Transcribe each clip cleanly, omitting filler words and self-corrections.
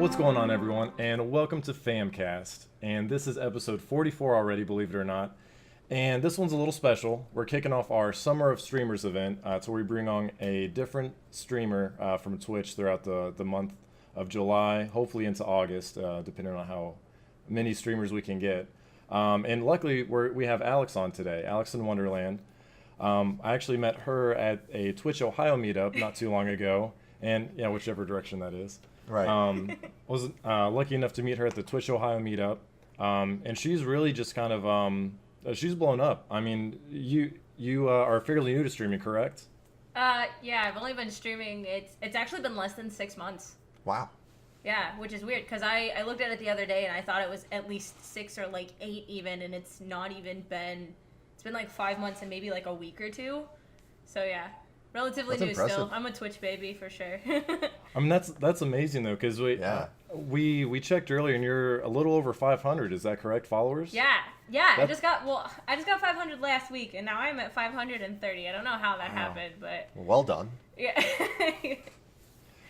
What's going on, everyone, and welcome to FAMcast. And this is episode 44 already, believe it or not. And this one's a little special. We're kicking off our Summer of Streamers event, so we bring on a different streamer from Twitch throughout the month of July, hopefully into August, depending on how many streamers we can get. And luckily, we have Alex on today, Alex in Wonderland. I actually met her at a Twitch Ohio meetup not too long ago, and yeah, whichever direction that is. Right. Was lucky enough to meet her at the Twitch Ohio meetup, and she's really just kind of she's blown up. I mean, you are fairly new to streaming, correct? Yeah, I've only been streaming. It's actually been less than 6 months. Wow. Yeah, which is weird because I looked at it the other day and I thought it was at least 6 or like 8 even, and it's not even been. It's been like 5 months and maybe like a week or two. So yeah. Relatively That's new impressive. still. I'm a Twitch baby for sure. I mean, that's amazing though, because we checked earlier and you're a little over 500. Is that correct, followers? Yeah. I just got 500 last week, and now I'm at 530. I don't know how that happened, but Well done. yeah.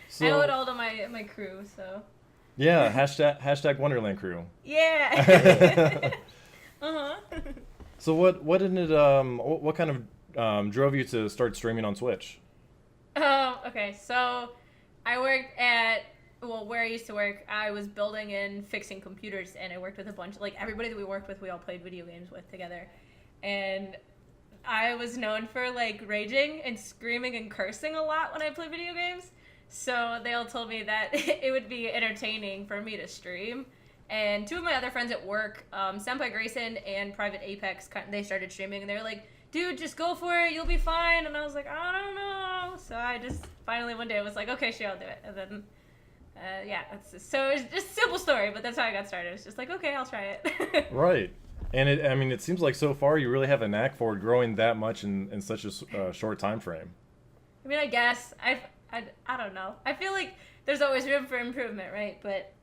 So, I owe it all to my crew. So yeah, hashtag Wonderland crew. yeah. uh-huh. So what kind of drove you to start streaming on Twitch? Okay, so I worked at, where I used to work, I was building and fixing computers, and I worked with a bunch, like, everybody that we worked with, we all played video games with together, and I was known for, like, raging and screaming and cursing a lot when I played video games, so they all told me that it would be entertaining for me to stream. And two of my other friends at work, Senpai Grayson and Private Apex, they started streaming, and they were like, dude, just go for it, you'll be fine. And I was like, I don't know. So I just finally one day was like, okay, sure, I'll do it. And then, so it's just a simple story, but that's how I got started. It's just like, okay, I'll try it. Right. And it seems like so far you really have a knack for growing that much in such a short time frame. I mean, I guess. I don't know. I feel like there's always room for improvement, right? But,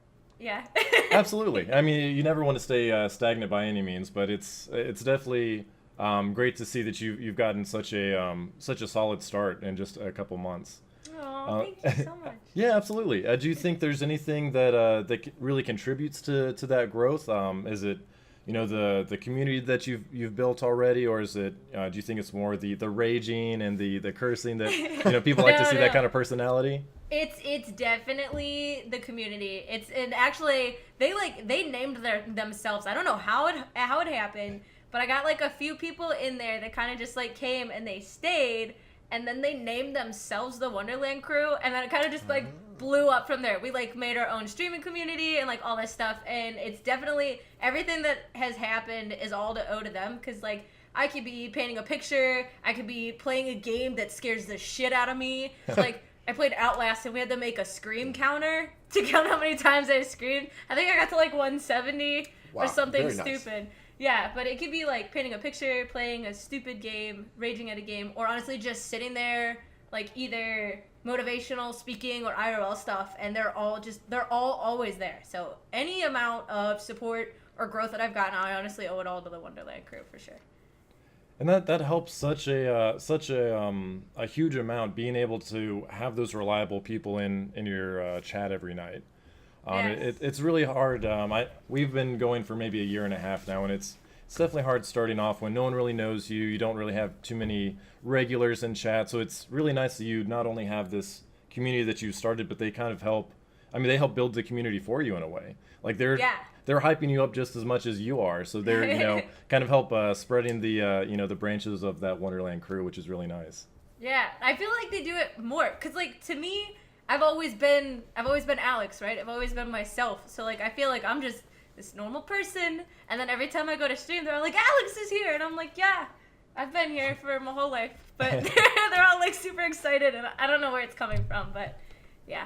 yeah. Absolutely. I mean, you never want to stay stagnant by any means, but it's definitely great to see that you've gotten such a solid start in just a couple months. Oh, thank you so much. Yeah, absolutely. Do you think there's anything that really contributes to that growth? Is it the community that you've built already, or is it do you think it's more the raging and the cursing that people like to see that kind of personality? It's definitely the community. And actually they named themselves. I don't know how it happened. But I got like a few people in there that kind of just like came and they stayed, and then they named themselves the Wonderland Crew, and then it kind of just like blew up from there. We like made our own streaming community and like all this stuff, and it's definitely everything that has happened is all to owe to them, because like I could be painting a picture, I could be playing a game that scares the shit out of me. So, like I played Outlast and we had to make a scream counter to count how many times I screamed. I think I got to like 170 or something stupid. Nice. Yeah, but it could be like painting a picture, playing a stupid game, raging at a game, or honestly just sitting there, like either motivational speaking or IRL stuff, and they're all always there. So any amount of support or growth that I've gotten, I honestly owe it all to the Wonderland Crew for sure. And that helps such a huge amount, being able to have those reliable people in your chat every night. Yes. It's really hard. We've been going for maybe a year and a half now, and it's definitely hard starting off when no one really knows you. You don't really have too many regulars in chat, so it's really nice that you not only have this community that you started, but they kind of help. I mean, they help build the community for you in a way. Like they're hyping you up just as much as you are, so they're kind of help spreading the branches of that Wonderland Crew, which is really nice. Yeah, I feel like they do it more, cause like to me, I've always been Alex, right? I've always been myself. So like I feel like I'm just this normal person, and then every time I go to stream, they're all like, Alex is here, and I'm like, yeah, I've been here for my whole life. But they're all like super excited, and I don't know where it's coming from, but yeah.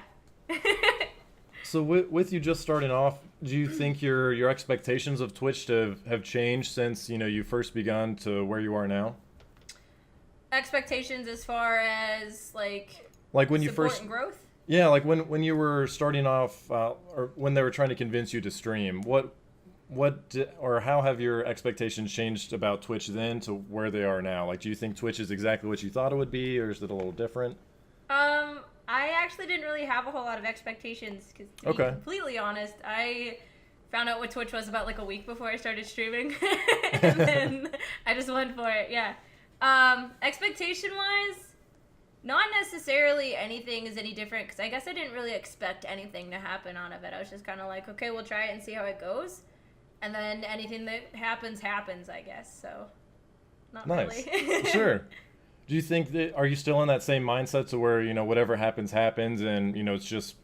So with you just starting off, do you think your expectations of Twitch have changed since you first begun to where you are now? Expectations as far as like when you support first and growth? Yeah, like when you were starting off, or when they were trying to convince you to stream, or how have your expectations changed about Twitch then to where they are now? Like, do you think Twitch is exactly what you thought it would be, or is it a little different? I I actually didn't really have a whole lot of expectations because, to be completely honest, I found out what Twitch was about like a week before I started streaming, and then I just went for it. Yeah. Expectation-wise, not necessarily anything is any different because I guess I didn't really expect anything to happen out of it. I was just kind of like, okay, we'll try it and see how it goes, and then anything that happens, I guess. So, not nice. really. Sure. Do you think that, are you still in that same mindset to where, whatever happens, and, it's just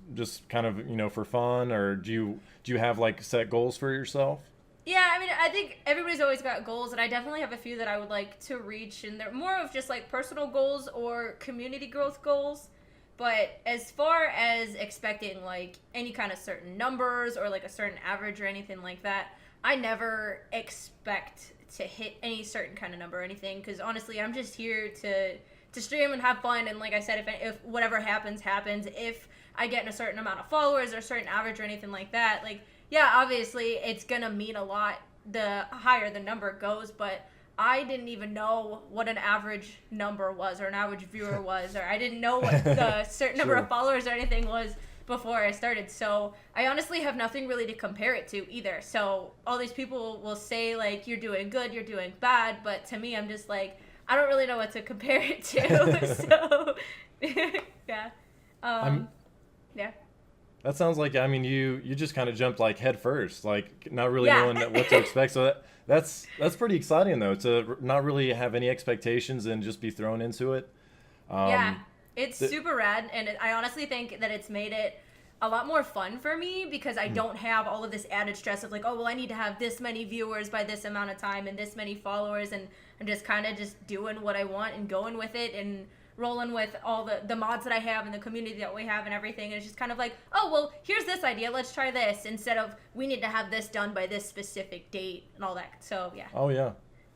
kind of, for fun, or do you have like set goals for yourself? Yeah, I mean, I think everybody's always got goals, and I definitely have a few that I would like to reach, and they're more of just like personal goals or community growth goals. But as far as expecting like any kind of certain numbers or like a certain average or anything like that, I never expect to hit any certain kind of number or anything, because honestly, I'm just here to stream and have fun. And like I said, if whatever happens, if I get a certain amount of followers or a certain average or anything like that, like, yeah, obviously it's gonna mean a lot the higher the number goes, but I didn't even know what an average number was or an average viewer was, or I didn't know what the certain number of followers or anything was before I started. So I honestly have nothing really to compare it to either. So all these people will say like, you're doing good, you're doing bad, but to me, I'm just like, I don't really know what to compare it to. So yeah. Yeah. That sounds like, I mean, you just kind of jumped like head first, like not really knowing what to expect. So that's pretty exciting though, to not really have any expectations and just be thrown into it. Yeah, it's super rad, and I honestly think that it's made it a lot more fun for me because I don't have all of this added stress of like, oh, well, I need to have this many viewers by this amount of time and this many followers, and I'm just kind of just doing what I want and going with it and rolling with all the mods that I have and the community that we have and everything. And it's just kind of like, oh, well, here's this idea, let's try this, instead of we need to have this done by this specific date and all that. So yeah. Oh yeah.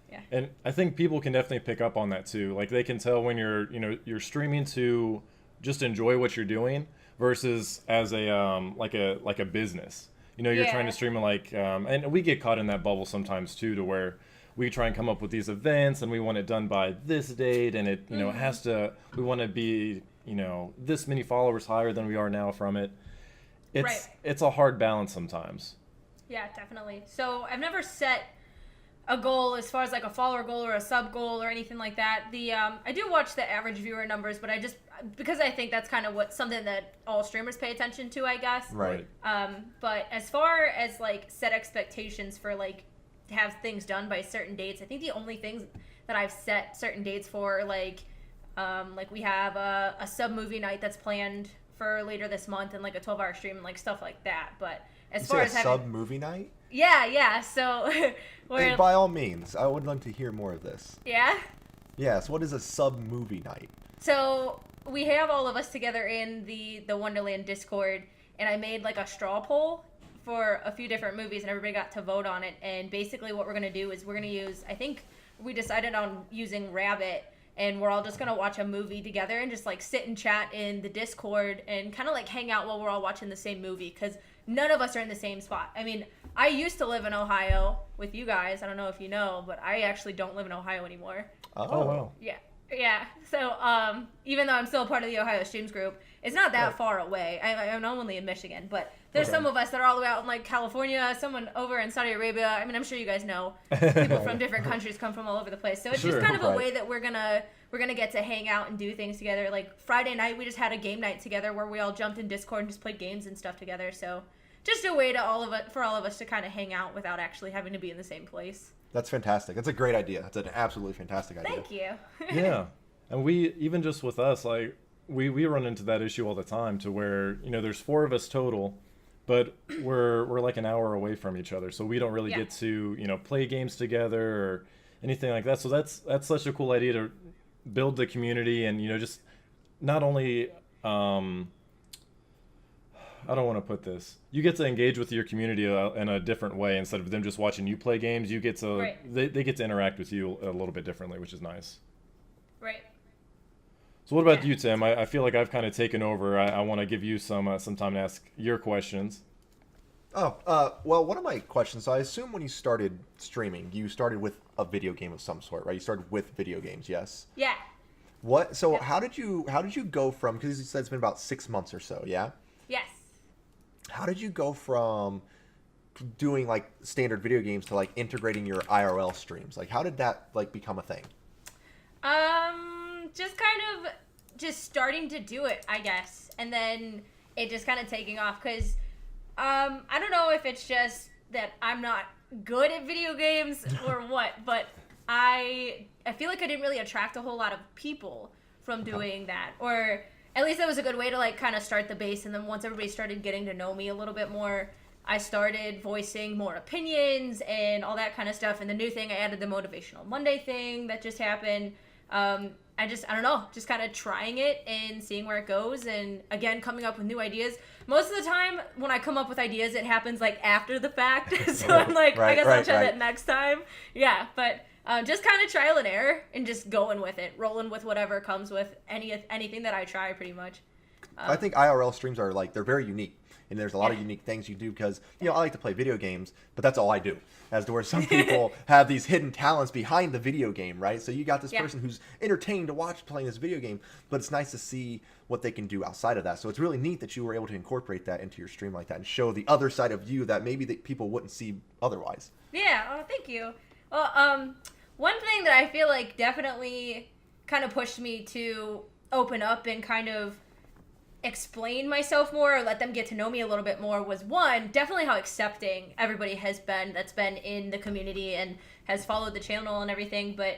Yeah. And I think people can definitely pick up on that too. Like they can tell when you're streaming to just enjoy what you're doing versus as a like a business. You're trying to stream like and we get caught in that bubble sometimes too, to where we try and come up with these events and we want it done by this date, and it it has to, we want to be this many followers higher than we are now from it. It's a hard balance sometimes. Yeah, definitely. So I've never set a goal as far as like a follower goal or a sub goal or anything like that. I do watch the average viewer numbers, but because I think that's kind of something that all streamers pay attention to, I guess. Right. But as far as like set expectations for like have things done by certain dates, I think the only things that I've set certain dates for, like we have a sub movie night that's planned for later this month, and like a 12-hour stream and like stuff like that. But as far as sub movie night, so hey, by all means, I would like to hear more of this. Yeah. Yes. What is a sub movie night? So we have all of us together in the Wonderland Discord, and I made like a straw poll for a few different movies, and everybody got to vote on it. And basically what we're going to do is we're going to use, I think we decided on using Rabbit, and we're all just going to watch a movie together and just like sit and chat in the Discord and kind of like hang out while we're all watching the same movie, because none of us are in the same spot. I mean, I used to live in Ohio with you guys. I don't know if you know, but I actually don't live in Ohio anymore. Oh wow. Yeah. So even though I'm still part of the Ohio Streams group, it's not that far away. I'm only in Michigan, but there's some of us that are all the way out in like California, someone over in Saudi Arabia. I mean, I'm sure you guys know people from different countries come from all over the place. So it's just kind of a way that we're gonna get to hang out and do things together. Like Friday night, we just had a game night together where we all jumped in Discord and just played games and stuff together. So just a way for all of us to kind of hang out without actually having to be in the same place. That's fantastic. That's a great idea. That's an absolutely fantastic idea. Thank you. Yeah. And we, even just with us, like we run into that issue all the time, to where, there's 4 of us total, but we're like an hour away from each other. So we don't really get to, play games together or anything like that. So that's such a cool idea to build the community and, just not only, I don't want to put this. You get to engage with your community in a different way. Instead of them just watching you play games, you get to they get to interact with you a little bit differently, which is nice. Right. So what about you, Tim? I feel like I've kind of taken over. I want to give you some time to ask your questions. Oh, well, one of my questions, so I assume when you started streaming, you started with a video game of some sort, right? You started with video games, yes? Yeah. What? So Yep. how did you go from? Because you said it's been about 6 months or so. Yeah. Yes. How did you go from doing like standard video games to like integrating your IRL streams? Like, how did that like become a thing? Just kind of just starting to do it, I guess, and then it just kind of taking off because I don't know if it's just that I'm not good at video games or what, but I feel like I didn't really attract a whole lot of people from doing that, or at least that was a good way to like kind of start the base. And then once everybody started getting to know me a little bit more, I started voicing more opinions and all that kind of stuff. And the new thing, I added the Motivational Monday thing that just happened. I don't know, just kind of trying it and seeing where it goes. And again, coming up with new ideas. Most of the time when I come up with ideas, it happens like after the fact. So I'm like, I guess I'll try that next time. Yeah. But just kind of trial and error and just going with it, rolling with whatever comes with anything that I try pretty much. I think IRL streams are like, they're very unique. And there's a lot of unique things you do because, I like to play video games, but that's all I do. As to where some people have these hidden talents behind the video game, right? So you got this person who's entertained to watch playing this video game, but it's nice to see what they can do outside of that. So it's really neat that you were able to incorporate that into your stream like that and show the other side of you that maybe that people wouldn't see otherwise. Yeah, oh, thank you. Well, one thing that I feel like definitely kind of pushed me to open up and kind of explain myself more or let them get to know me a little bit more was one, definitely how accepting everybody has been that's been in the community and has followed the channel and everything. But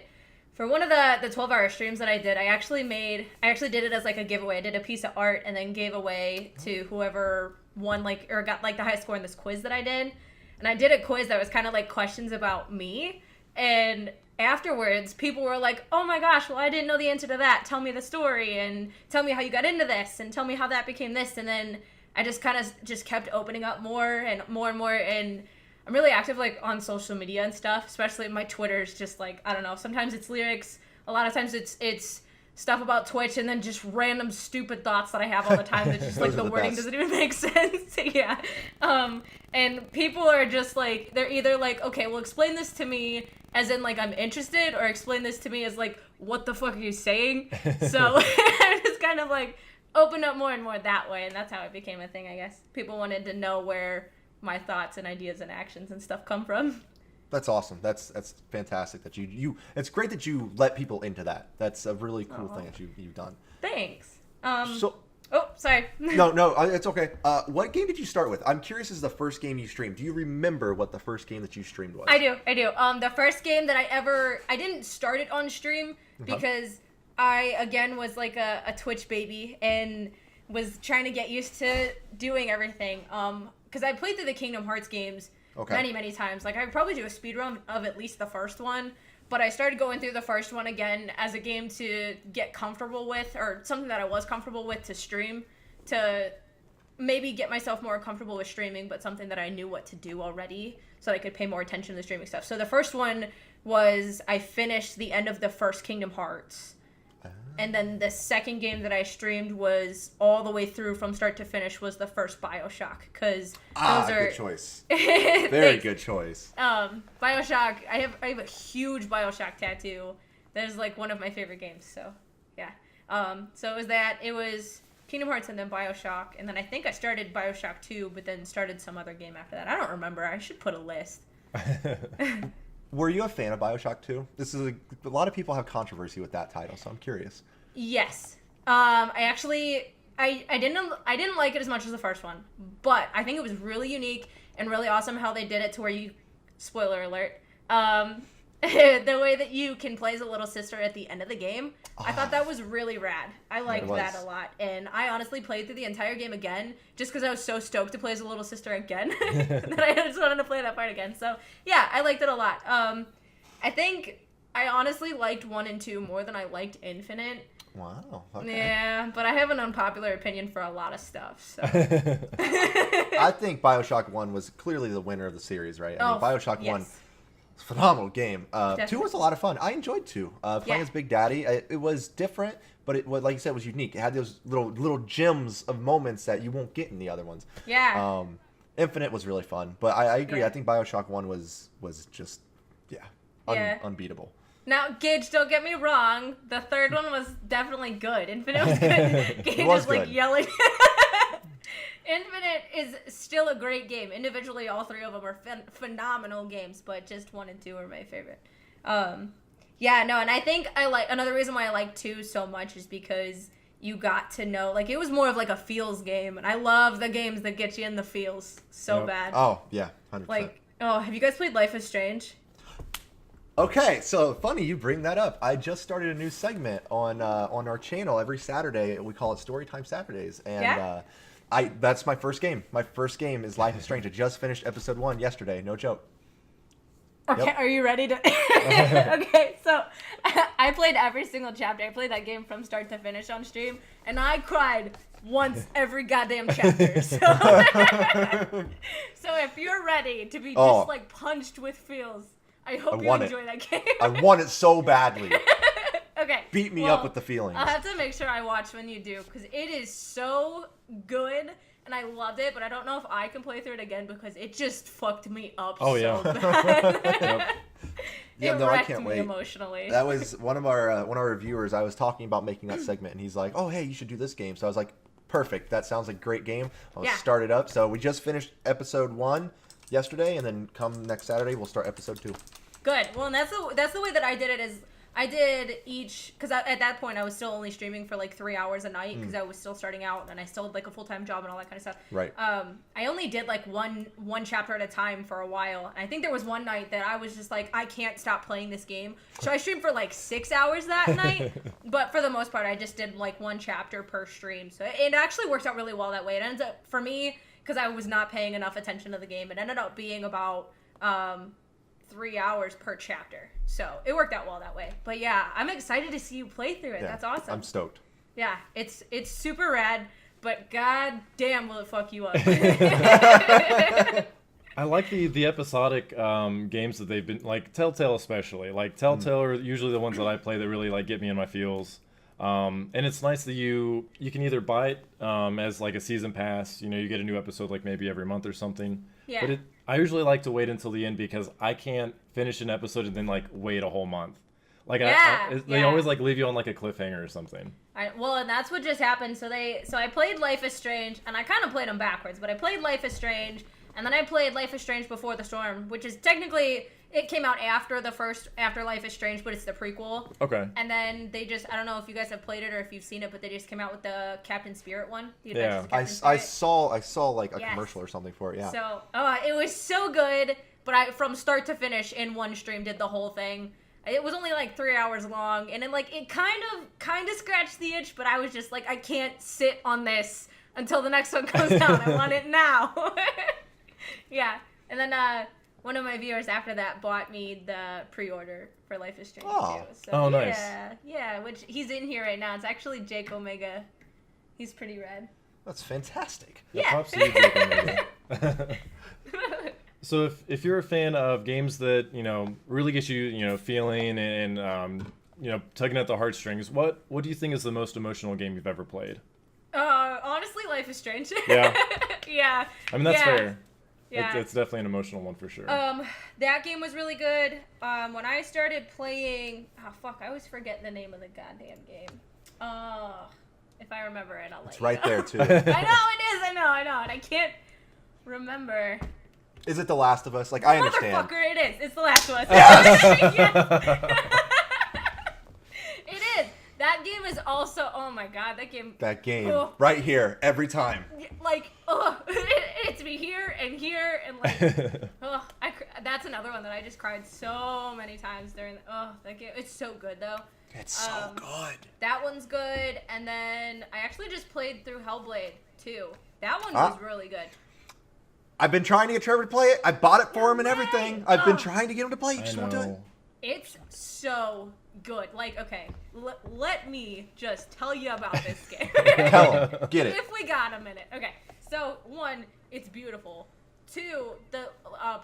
for one of the 12-hour streams that I did, I actually did it as like a giveaway. I did a piece of art and then gave away to whoever won like or got like the highest score in this quiz that I did. And I did a quiz that was kind of like questions about me, and afterwards people were like, oh my gosh, well I didn't know the answer to that, tell me the story and tell me how you got into this and tell me how that became this. And then I just kind of just kept opening up more and more and more. And I'm really active like on social media and stuff, especially my Twitter's just like, I don't know, sometimes it's lyrics, a lot of times it's stuff about Twitch, and then just random stupid thoughts that I have all the time that just like the wording doesn't even make sense. Yeah. And people are just like, they're either like, okay, well explain this to me as in like I'm interested, or explain this to me as like, what the fuck are you saying? So I just kind of like opened up more and more that way, and that's how it became a thing, I guess. People wanted to know where my thoughts and ideas and actions and stuff come from. That's awesome. That's fantastic that you it's great that you let people into that. That's a really cool thing that you've done. Thanks. Oh, sorry. No, it's okay. What game did you start with? I'm curious as the first game you streamed. Do you remember what the first game that you streamed was? I do. The first game that I didn't start it on stream because I, again, was like a Twitch baby and was trying to get used to doing everything. Because I played through the Kingdom Hearts games many times. Like, I would probably do a speedrun of at least the first one. But I started going through the first one again as a game to get comfortable with, or something that I was comfortable with to stream, to maybe get myself more comfortable with streaming, but something that I knew what to do already so that I could pay more attention to the streaming stuff. So the first one was I finished the end of the first Kingdom Hearts. And then the second game that I streamed was all the way through from start to finish was the first BioShock, because those are good choice. Very good choice. BioShock. I have a huge BioShock tattoo. That is like one of my favorite games. So yeah. So it was that. It was Kingdom Hearts and then BioShock, and then I think I started BioShock 2, but then started some other game after that. I don't remember. I should put a list. Were you a fan of BioShock 2? This is a lot of people have controversy with that title, so I'm curious. Yes. I didn't like it as much as the first one, but I think it was really unique and really awesome how they did it to where you, spoiler alert, the way that you can play as a little sister at the end of the game. I thought that was really rad. I liked that a lot. And I honestly played through the entire game again just because I was so stoked to play as a little sister again that I just wanted to play that part again. So yeah, I liked it a lot. I think I honestly liked 1 and 2 more than I liked Infinite. Wow. Okay. Yeah, but I have an unpopular opinion for a lot of stuff. So I think BioShock 1 was clearly the winner of the series, right? I mean, BioShock 1, phenomenal game. 2 was a lot of fun. I enjoyed 2. Playing as Big Daddy, it was different, but it was, like you said, was unique. It had those little gems of moments that you won't get in the other ones. Yeah. Infinite was really fun, but I agree. I think BioShock 1 was just unbeatable. Now, Gage, don't get me wrong. The third one was definitely good. Infinite was good. Gage was is like good. yelling. Infinite is still a great game. Individually, all three of them are phenomenal games, but just 1 and 2 are my favorite. Yeah, no, and I think another reason why I like 2 so much is because you got to know, like, it was more of like a feels game, and I love the games that get you in the feels so bad. Oh, yeah, 100%. Like, have you guys played Life is Strange? Okay, so funny you bring that up. I just started a new segment on our channel every Saturday. We call it Storytime Saturdays, and that's my first game. My first game is Life is Strange. I just finished episode 1 yesterday. No joke. Okay, Yep. Are you ready to? Okay, so I played every single chapter. I played that game from start to finish on stream, and I cried once every goddamn chapter. So, so if you're ready to be just like punched with feels, I hope you enjoy that game. I want it so badly. Okay. Beat me up with the feelings. I'll have to make sure I watch when you do, because it is so good, and I loved it, but I don't know if I can play through it again because it just fucked me up so bad. Yep. Yeah, It no, I wrecked can't me wait. emotionally. That was one of our reviewers. I was talking about making that segment, and he's like, "Oh, hey, you should do this game." So I was like, "Perfect. That sounds like a great game. I'll start it up." So we just finished episode 1 yesterday, and then come next Saturday we'll start episode 2. Good. Well, and that's the way that I did it. Is I did each, because at that point I was still only streaming for like 3 hours a night because I was still starting out and I still had like a full-time job and all that kind of stuff. Right. I only did like one chapter at a time for a while. And I think there was one night that I was just like, I can't stop playing this game. So I streamed for like 6 hours that night. But for the most part, I just did like 1 chapter per stream. So it actually worked out really well that way. It ends up, for me, because I was not paying enough attention to the game, it ended up being about 3 hours per chapter. So it worked out well that way. But yeah, I'm excited to see you play through it. Yeah, That's awesome. I'm stoked. Yeah, it's super rad, but god damn will it fuck you up. I like the episodic games that they've been, like Telltale especially. Like Telltale are usually the ones that I play that really like get me in my feels. And it's nice that you can either buy it as like a season pass, you get a new episode like maybe every month or something. Yeah. But I usually like to wait until the end because I can't finish an episode and then like wait a whole month. Like they always like leave you on like a cliffhanger or something. Well, and that's what just happened. So I played Life is Strange, and I kind of played them backwards, but I played Life is Strange, and then I played Life is Strange Before the Storm, which is technically, it came out after Life is Strange, but it's the prequel. Okay. And then they just, I don't know if you guys have played it or if you've seen it, but they just came out with the Captain Spirit one. The Adventures of Captain I Spirit. saw like a commercial or something for it. Yeah. So it was so good, but I from start to finish in one stream did the whole thing. It was only like 3 hours long, and it kind of scratched the itch, but I was just like, I can't sit on this until the next one comes out. I want it now. Yeah, and then one of my viewers after that bought me the pre-order for Life is Strange too. So, nice. Yeah, which he's in here right now. It's actually Jake Omega. He's pretty rad. That's fantastic. Yeah. Props to you, Jake Omega. So if you're a fan of games that really get you feeling and tugging at the heartstrings, what do you think is the most emotional game you've ever played? Honestly, Life is Strange. Yeah. Yeah. I mean that's fair. Yeah. It's definitely an emotional one for sure. That game was really good. When I started playing, I always forget the name of the goddamn game. If I remember it, I'll let It's you right know. there too. I know it is. I know, and I can't remember. Is it The Last of Us? Like, I understand. Motherfucker, it is. It's The Last of Us. Yes! It is. That game is also. Oh my god, that game. That game, Oh. right here, every time. Like, it's me here and here and like. That's another one that I just cried so many times during. That game. It's so good though. It's so good. That one's good, and then I actually just played through Hellblade too. That one was really good. I've been trying to get Trevor to play it. I bought it for him and everything. I've been trying to get him to play it. He just won't do it. It's so good. Like, okay, let me just tell you about this game. Tell him. Get it. If we got a minute. Okay, so 1, it's beautiful. 2, the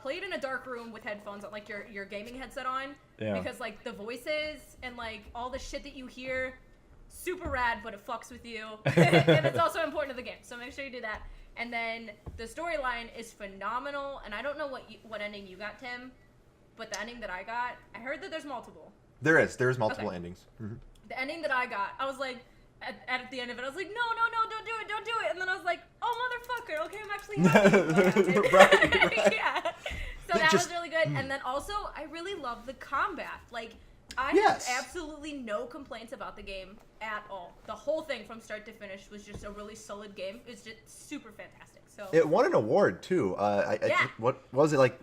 played in a dark room with headphones on, like your gaming headset on. Yeah. Because like the voices and like all the shit that you hear, super rad, but it fucks with you. And it's also important to the game, so make sure you do that. And then the storyline is phenomenal, and I don't know what ending you got, Tim, but the ending that I got, I heard that there's multiple. There's multiple Okay. endings. The ending that I got, I was like, at the end of it, I was like, no, don't do it. And then I was like, oh, motherfucker, okay, I'm actually happy. Right. Yeah. So that Just- was really good. And then also, I really love the combat. Like, I Yes. have absolutely no complaints about the game at all. The whole thing from start to finish was just a really solid game. It's just super fantastic. So It won an award too. Yeah. What was it like?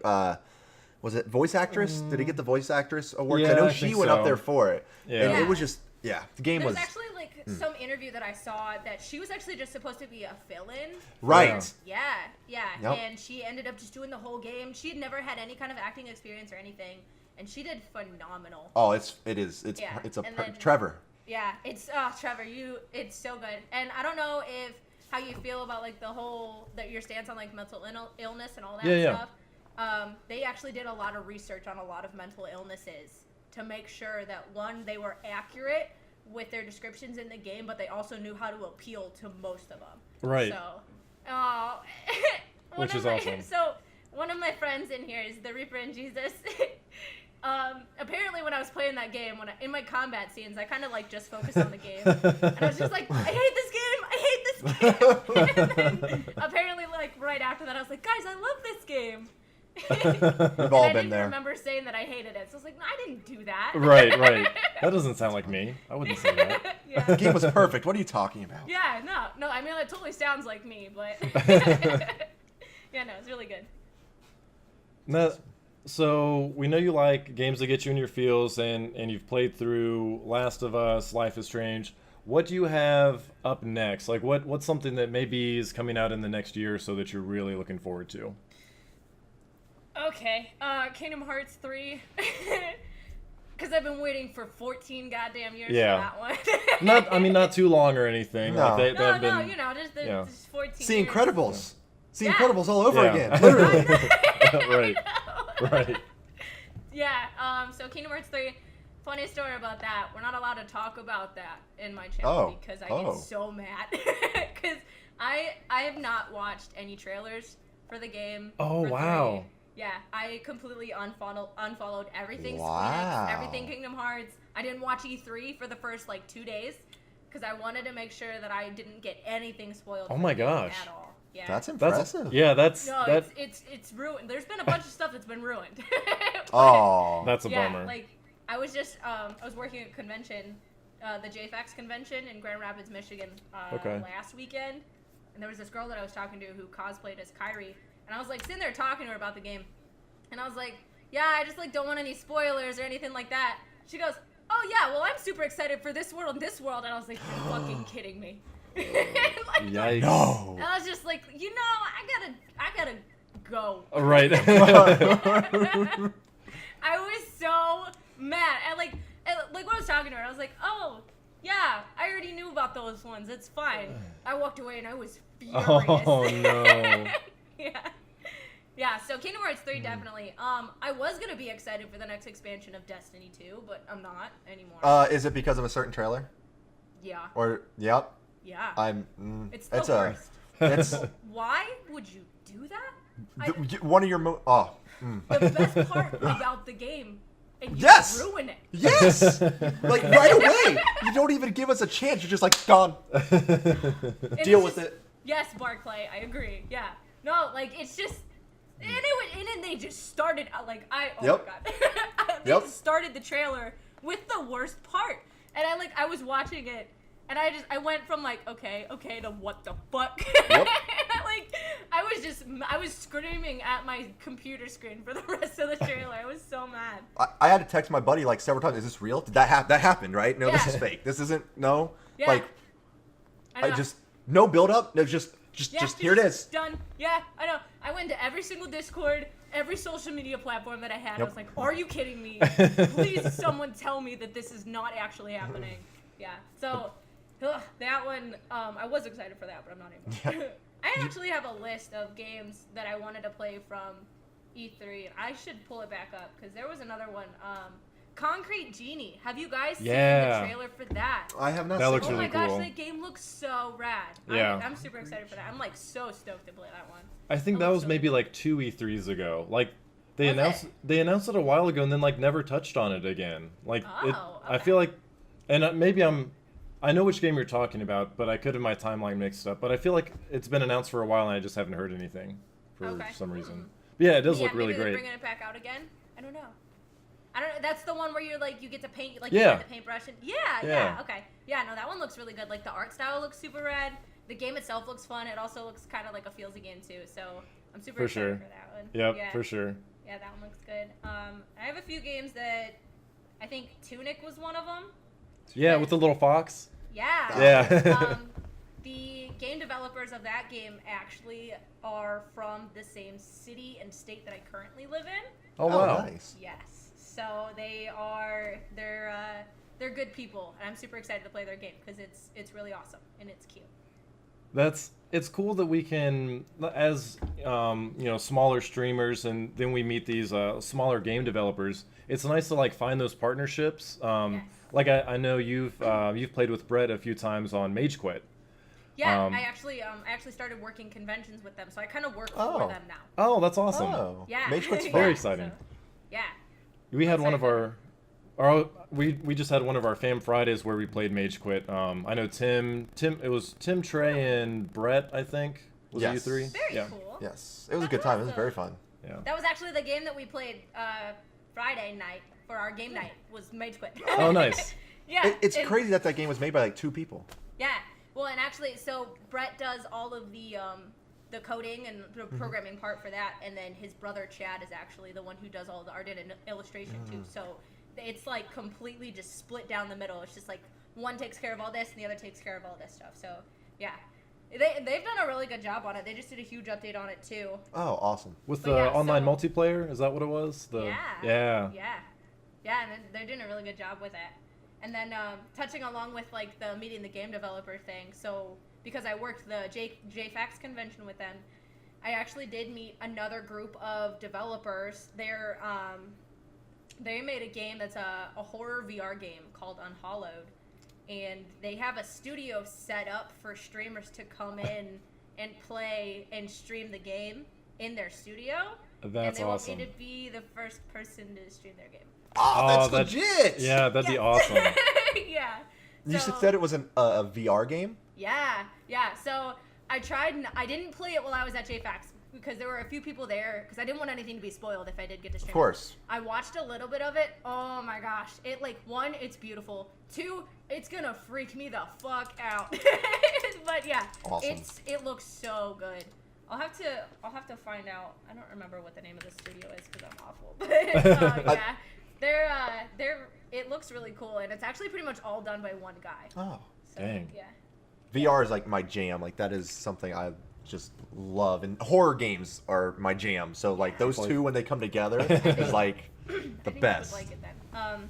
Was it voice actress? Did he get the voice actress award? 'Cause Yeah, I know I she think went so. up there for it. Yeah. And Yeah. it was just the game there's was actually like some interview that I saw that she was actually just supposed to be a fill-in. right. Yeah. Yep. And she ended up just doing the whole game. She had never had any kind of acting experience or anything, and she did phenomenal. Oh, it's Yeah, it's a and then- Trevor. Yeah, it's Trevor, it's so good. And I don't know if how you feel about like the whole your stance on like mental illness and all that Yeah. stuff. They actually did a lot of research on a lot of mental illnesses to make sure that one, they were accurate with their descriptions in the game, but they also knew how to appeal to most of them. Right. So, Which is awesome. So one of my friends in here is the Reaper and Jesus. Apparently when I was playing that game, in my combat scenes, I kind of like just focused on the game, and I was just like, I hate this game, I hate this game. And then, apparently, like right after that, I was like, guys, I love this game. We've all I been didn't there. remember saying that I hated it, so I was like, no, I didn't do that. Right. That doesn't sound like me. I wouldn't say that. The Yeah. game was perfect. What are you talking about? Yeah, no. I mean, it totally sounds like me, but yeah, no, it's really good. Now, so we know you like games that get you in your feels, and you've played through Last of Us, Life is Strange. What do you have up next? Like, what's something that maybe is coming out in the next year or so that you're really looking forward to? Okay, Kingdom Hearts 3. Because I've been waiting for 14 goddamn years Yeah. for that one. Not too long or anything. No. Like no, they've been, you know, just 14 See years. Incredibles. See Yeah. Incredibles all over Yeah. again. Literally. right. Right. Yeah, so Kingdom Hearts 3, funny story about that. We're not allowed to talk about that in my channel because I get so mad. Because I have not watched any trailers for the game. Oh, for wow. 3. Yeah, I completely unfollowed everything Wow. Square Enix, everything Kingdom Hearts. I didn't watch E3 for the first like 2 days because I wanted to make sure that I didn't get anything spoiled. Oh for my the game gosh. At all. Yeah. That's That's impressive. No, it's ruined. There's been a bunch of stuff that's been ruined. Oh. That's a yeah, bummer. like I was just I was working at a convention, the JFAX convention in Grand Rapids, Michigan, Okay. last weekend, and there was this girl that I was talking to who cosplayed as Kyrie, and I was like sitting there talking to her about the game, and I was like, yeah, I just like don't want any spoilers or anything like that. She goes, oh yeah, well I'm super excited for this world and this world, and I was like, you're fucking kidding me. Like, Yikes. No. and I was just like, you know, I gotta go. Right. I was so mad. And like when I was talking to her, I was like, oh, yeah, I already knew about those ones. It's fine. I walked away and I was furious. Oh, no. Yeah. Yeah, so Kingdom Hearts 3 definitely. I was going to be excited for the next expansion of Destiny 2, but I'm not anymore. Is it because of a certain trailer? Yeah. Or yep. Yeah. It's It's the worst. It's Why would you do that? one of your The best part about the game, and you Yes! ruin it. Yes! Like right away. You don't even give us a chance. You're just like gone. And Deal it's with just- it. Yes, Barclay, I agree. Yeah. No, like it's just, and then they just started like oh Yep. my god, they Yep. just started the trailer with the worst part, and I was watching it, and I went from like okay to what the fuck. Yep. And I was screaming at my computer screen for the rest of the trailer. I was so mad. I had to text my buddy like several times. Is this real? Did that happen? That happened, right? No, this Yeah. is fake. This isn't. No. Yeah. Like I know. no build up. No, just Yeah, here it is. Done. Yeah, I know. I went to every single Discord, every social media platform that I had. I Yep. was like, are you kidding me? Please, someone tell me that this is not actually happening. Yeah. So, that one, I was excited for that, but I'm not anymore. I actually have a list of games that I wanted to play from E3, and I should pull it back up, because there was another one. Concrete Genie. Have you guys seen Yeah. the trailer for that? I have not. That seen looks Oh really my gosh, cool. that game looks so rad. Yeah. I'm super excited for that. I'm like so stoked to play that one. I think That that looks was so maybe like 2 E3s ago. Like They Was announced it? they announced it a while ago and then like never touched on it again. Like Oh, I okay. feel like, and maybe I know which game you're talking about, but I could have my timeline mixed up. But I feel like it's been announced for a while and I just haven't heard anything for Okay. some reason. But yeah, it does look really maybe they're great. bringing it back out again. I don't know. I don't know. That's the one where you're like you get to paint like Yeah. you get the paintbrush and Yeah. yeah. Okay. Yeah. No, that one looks really good. Like the art style looks super rad. The game itself looks fun. It also looks kind of like a feelsy game too. So I'm super For excited sure. for that one. Yep, Yeah. for sure. Yeah, that one looks good. I have a few games that I think Tunic was one of them. Yeah, with the little fox. Yeah. Yeah. The game developers of that game actually are from the same city and state that I currently live in. Oh wow. Nice. Yes. So they're good people, and I'm super excited to play their game because it's really awesome and it's cute. It's cool that we can, as smaller streamers, and then we meet these smaller game developers. It's nice to like find those partnerships. Yes. Like I know you've played with Brett a few times on Mage Quit. Yeah, Um, I actually started working conventions with them, so I kind of work Oh. for them now. Oh, that's awesome. Oh. Yeah. Mage Quit's Yeah, fun. Very exciting. so- yeah. We had one of excited. we just had one of our Fam Fridays where we played Mage Quit. I know it was Tim, Trey, and Brett. I think was it you Yes. three? Very Yeah. cool. Yes. It was a That's good time. It was awesome. very fun. Yeah. That was actually the game that we played Friday night for our game night was Mage Quit. Oh, nice. Yeah. It's and- crazy that game was made by like 2 people. Yeah. Well, and actually, so Brett does all of the coding and the programming part for that, and then his brother Chad is actually the one who does all the art and illustration too. So it's like completely just split down the middle. It's just like one takes care of all this and the other takes care of all this stuff. So yeah, they've done a really good job on it. They just did a huge update on it too. Oh, awesome. With But the yeah, online so- multiplayer, is that what it was? Yeah. Yeah, and they're doing a really good job with it. And then touching along with like the meeting the game developer thing. So because I worked the JFAX convention with them, I actually did meet another group of developers. They made a game that's a horror VR game called Unhallowed, and they have a studio set up for streamers to come in and play and stream the game in their studio. That's and they awesome. want me to be the first person to stream their game. Oh, that's legit. Yeah, that'd be Yeah. awesome. Yeah. You So- said it was a VR game? Yeah. So I tried, and I didn't play it while I was at JFAX because there were a few people there because I didn't want anything to be spoiled if I did get to stream. Of course. I watched a little bit of it. Oh my gosh. It one, it's beautiful. 2, it's gonna freak me the fuck out. But yeah, Awesome. it looks so good. I'll have to find out. I don't remember what the name of the studio is because I'm awful. But yeah, it looks really cool, and it's actually pretty much all done by one guy. Oh. So, Dang. Yeah. VR is like my jam. Like that is something I just love, and horror games are my jam. So like those two when they come together is like the I think I best. would like it then.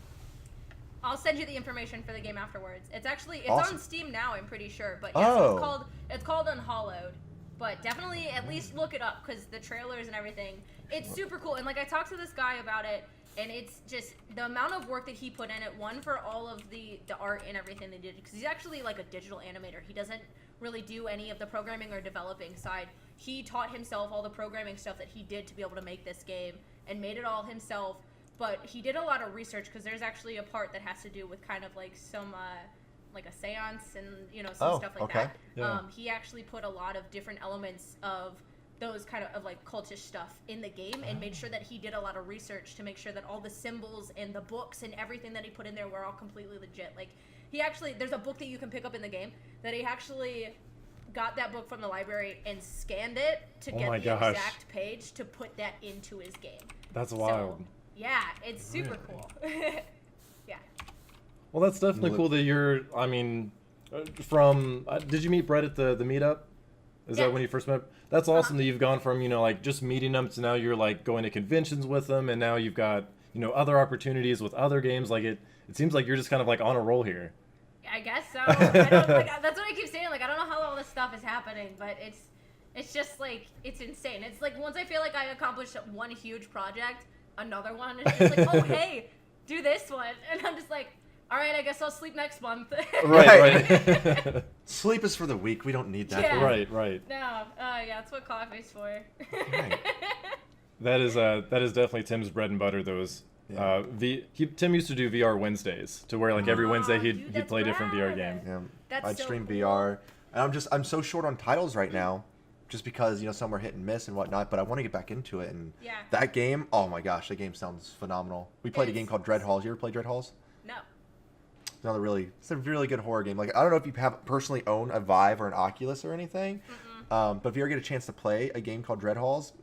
I'll send you the information for the game afterwards. It's actually Awesome. on Steam now, I'm pretty sure. But yeah, Oh. so it's called Unhallowed. But definitely at least look it up because the trailers and everything, it's super cool. And like I talked to this guy about it, and it's just the amount of work that he put in it. One for all of the art and everything they did, because he's actually like a digital animator. He doesn't really do any of the programming or developing side. He taught himself all the programming stuff that he did to be able to make this game and made it all himself. But he did a lot of research because there's actually a part that has to do with kind of like some like a seance and some stuff like okay. that. Yeah. He actually put a lot of different elements of those kind of like cultish stuff in the game and made sure that he did a lot of research to make sure that all the symbols and the books and everything that he put in there were all completely legit. Like there's a book that you can pick up in the game that he actually got that book from the library and scanned it to Oh get my the gosh. exact page to put that into his game. That's So, wild. yeah, it's super Really? cool. Yeah. Well, that's definitely cool that you're. I mean, did you meet Brett at the meetup? Is Yeah. that when you first met? That's awesome that you've gone from like just meeting them to now you're like going to conventions with them, and now you've got other opportunities with other games. Like it seems like you're just kind of like on a roll here. I guess so. I don't, that's what I keep saying. Like, I don't know how all this stuff is happening, but it's just like it's insane. It's like once I feel like I accomplished one huge project, another one is just like, oh hey, do this one, and I'm just like, all right, I guess I'll sleep next month. Right. Sleep is for the weak. We don't need that. Yeah. Right. No, yeah, that's what coffee's for. Right. That is definitely Tim's bread and butter. Those Yeah. Tim used to do VR Wednesdays, to where like every Wednesday Dude, he'd that's play a different VR rad. game. Yeah, That's I'd so stream cool. VR, and I'm so short on titles right now, just because some are hit and miss and whatnot. But I want to get back into it, and Yeah. that game, oh my gosh, that game sounds phenomenal. We played a game called Dread Halls. You ever play Dread Halls? No. It's a really good horror game. Like, I don't know if you have personally own a Vive or an Oculus or anything, but if you ever get a chance to play a game called Dread Halls,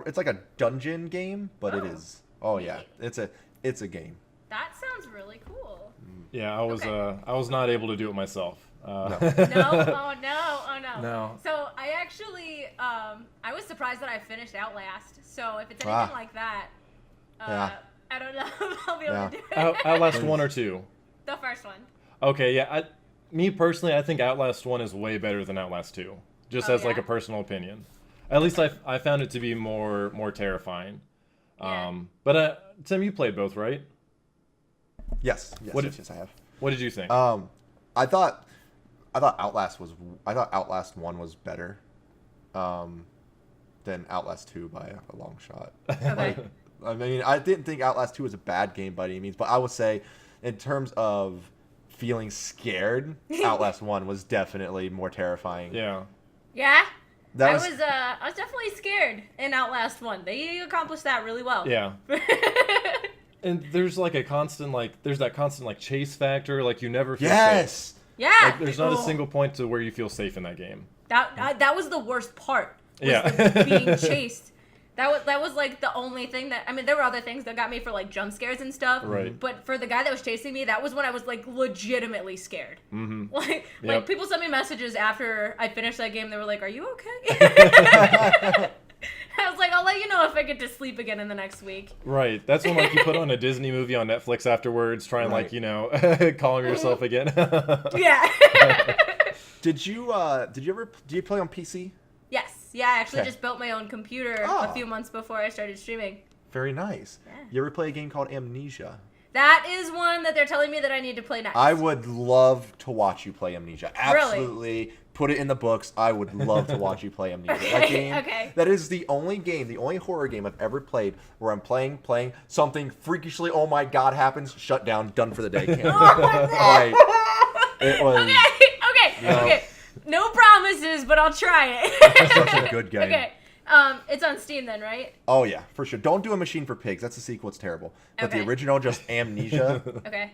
it's like a dungeon game, but it Oh. is. Oh yeah, Neat. it's a game. That sounds really cool. Yeah, I was Okay. not able to do it myself. No, oh no. No. So I actually, I was surprised that I finished Outlast. So if it's anything Ah. like that, Yeah. I don't know if I'll be able Yeah. to do it. Outlast 1 or 2. The first one. Okay, yeah. Me personally, I think Outlast 1 is way better than Outlast 2. Just Oh, as like yeah? a personal opinion. At least I found it to be more terrifying. Yeah. But Tim, you played both, right? Yes, What yes, I have. What did you think? I thought Outlast 1 was better than Outlast 2 by a long shot. Okay. I mean, I didn't think Outlast 2 was a bad game by any means, but I would say in terms of feeling scared, Outlast 1 was definitely more terrifying. Yeah. Yeah. That I was- was definitely scared in Outlast 1. They accomplished that really well. Yeah. And there's like that constant like chase factor. Like you never feel safe. Yes. Yeah. Like there's not a Oh. single point to where you feel safe in that game. That was the worst part. Was Yeah. the being chased. That was like the only thing that, I mean, there were other things that got me for like jump scares and stuff. Right. But for the guy that was chasing me, that was when I was like legitimately scared. Mm-hmm. Like Yep. people sent me messages after I finished that game. They were like, "Are you okay?" I was like, "I'll let you know if I get to sleep again in the next week." Right. That's when like you put on a Disney movie on Netflix afterwards, try and Right. calm yourself again. Yeah. Did you play on PC? Yes. Yeah, I actually Okay. just built my own computer Oh. a few months before I started streaming. Very nice. Yeah. You ever play a game called Amnesia? That is one that they're telling me that I need to play next. I would love to watch you play Amnesia. Really? Absolutely. Put it in the books. I would love to watch you play Amnesia. That game, Okay. That is the only horror game I've ever played where I'm playing, something freakishly, oh my god, happens, shut down, done for the day. Can't do it. It was Okay. No promises, but I'll try it. such a good game. Okay. It's on Steam then, right? Oh yeah, for sure. Don't do A Machine for Pigs. That's the sequel. It's terrible. But Okay. the original, just Amnesia, Okay.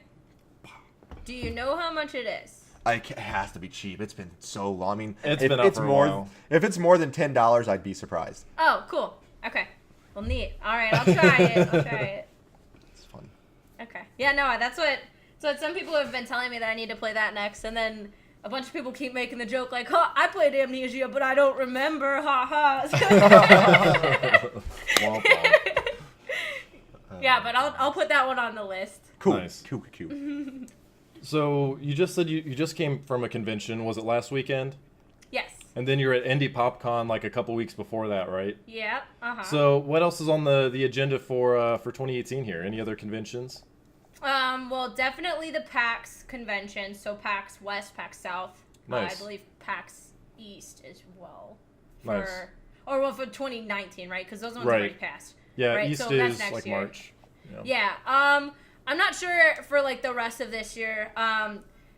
Do you know how much it is? it has to be cheap. It's been so long. I mean, It's if been up it's for a more, while. if it's more than $10, I'd be surprised. Oh, cool. Okay. Well, neat. All right, I'll try it. It's fun. Okay. Yeah, no, that's what. So some people have been telling me that I need to play that next, and then a bunch of people keep making the joke like, "Huh, I played Amnesia, but I don't remember." Ha ha. Womp womp. Yeah, but I'll put that one on the list. Cool. Nice. Cool. So you just said you just came from a convention. Was it last weekend? Yes. And then you're at Indie PopCon like a couple weeks before that, right? Yep. So what else is on the agenda for 2018 here? Any other conventions? Well, definitely the PAX convention. So PAX West, PAX South. Nice. I believe PAX East as well. Nice. For 2019, right? Because those ones Right. already passed. Yeah, Right, East so that's is next like year. March. Yeah. I'm not sure for like the rest of this year.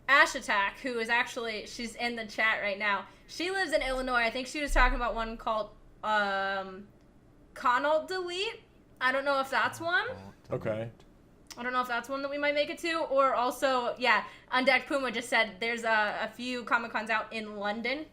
Ash Attack, who is actually, she's in the chat right now. She lives in Illinois. I think she was talking about one called Connaught Delete. I don't know if that's one. Okay. I don't know if that's one that we might make it to. Or also, yeah, Undecked Puma just said there's a few Comic-Cons out in London,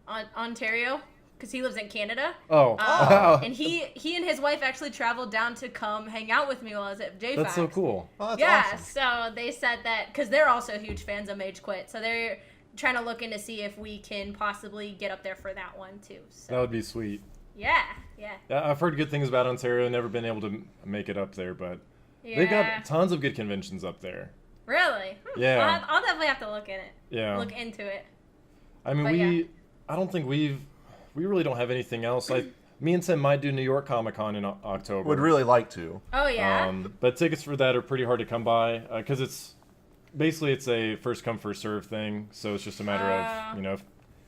Ontario, because he lives in Canada. Oh. Wow. And he and his wife actually traveled down to come hang out with me while I was at JFAX. That's so cool. Oh, that's Yeah, awesome. so they said that, because they're also huge fans of Mage Quit, so they're trying to look into see if we can possibly get up there for that one too. So That would be sweet. yeah. Yeah, I've heard good things about Ontario. Never been able to make it up there, but they've Yeah. got tons of good conventions up there. Really? Yeah. I'll definitely have to look in it. Yeah. Look into it. I mean, But I don't think we really don't have anything else. Me and Tim might do New York Comic Con in October. Would really like to. Oh yeah. But tickets for that are pretty hard to come by because it's a first come first serve thing. So it's just a matter of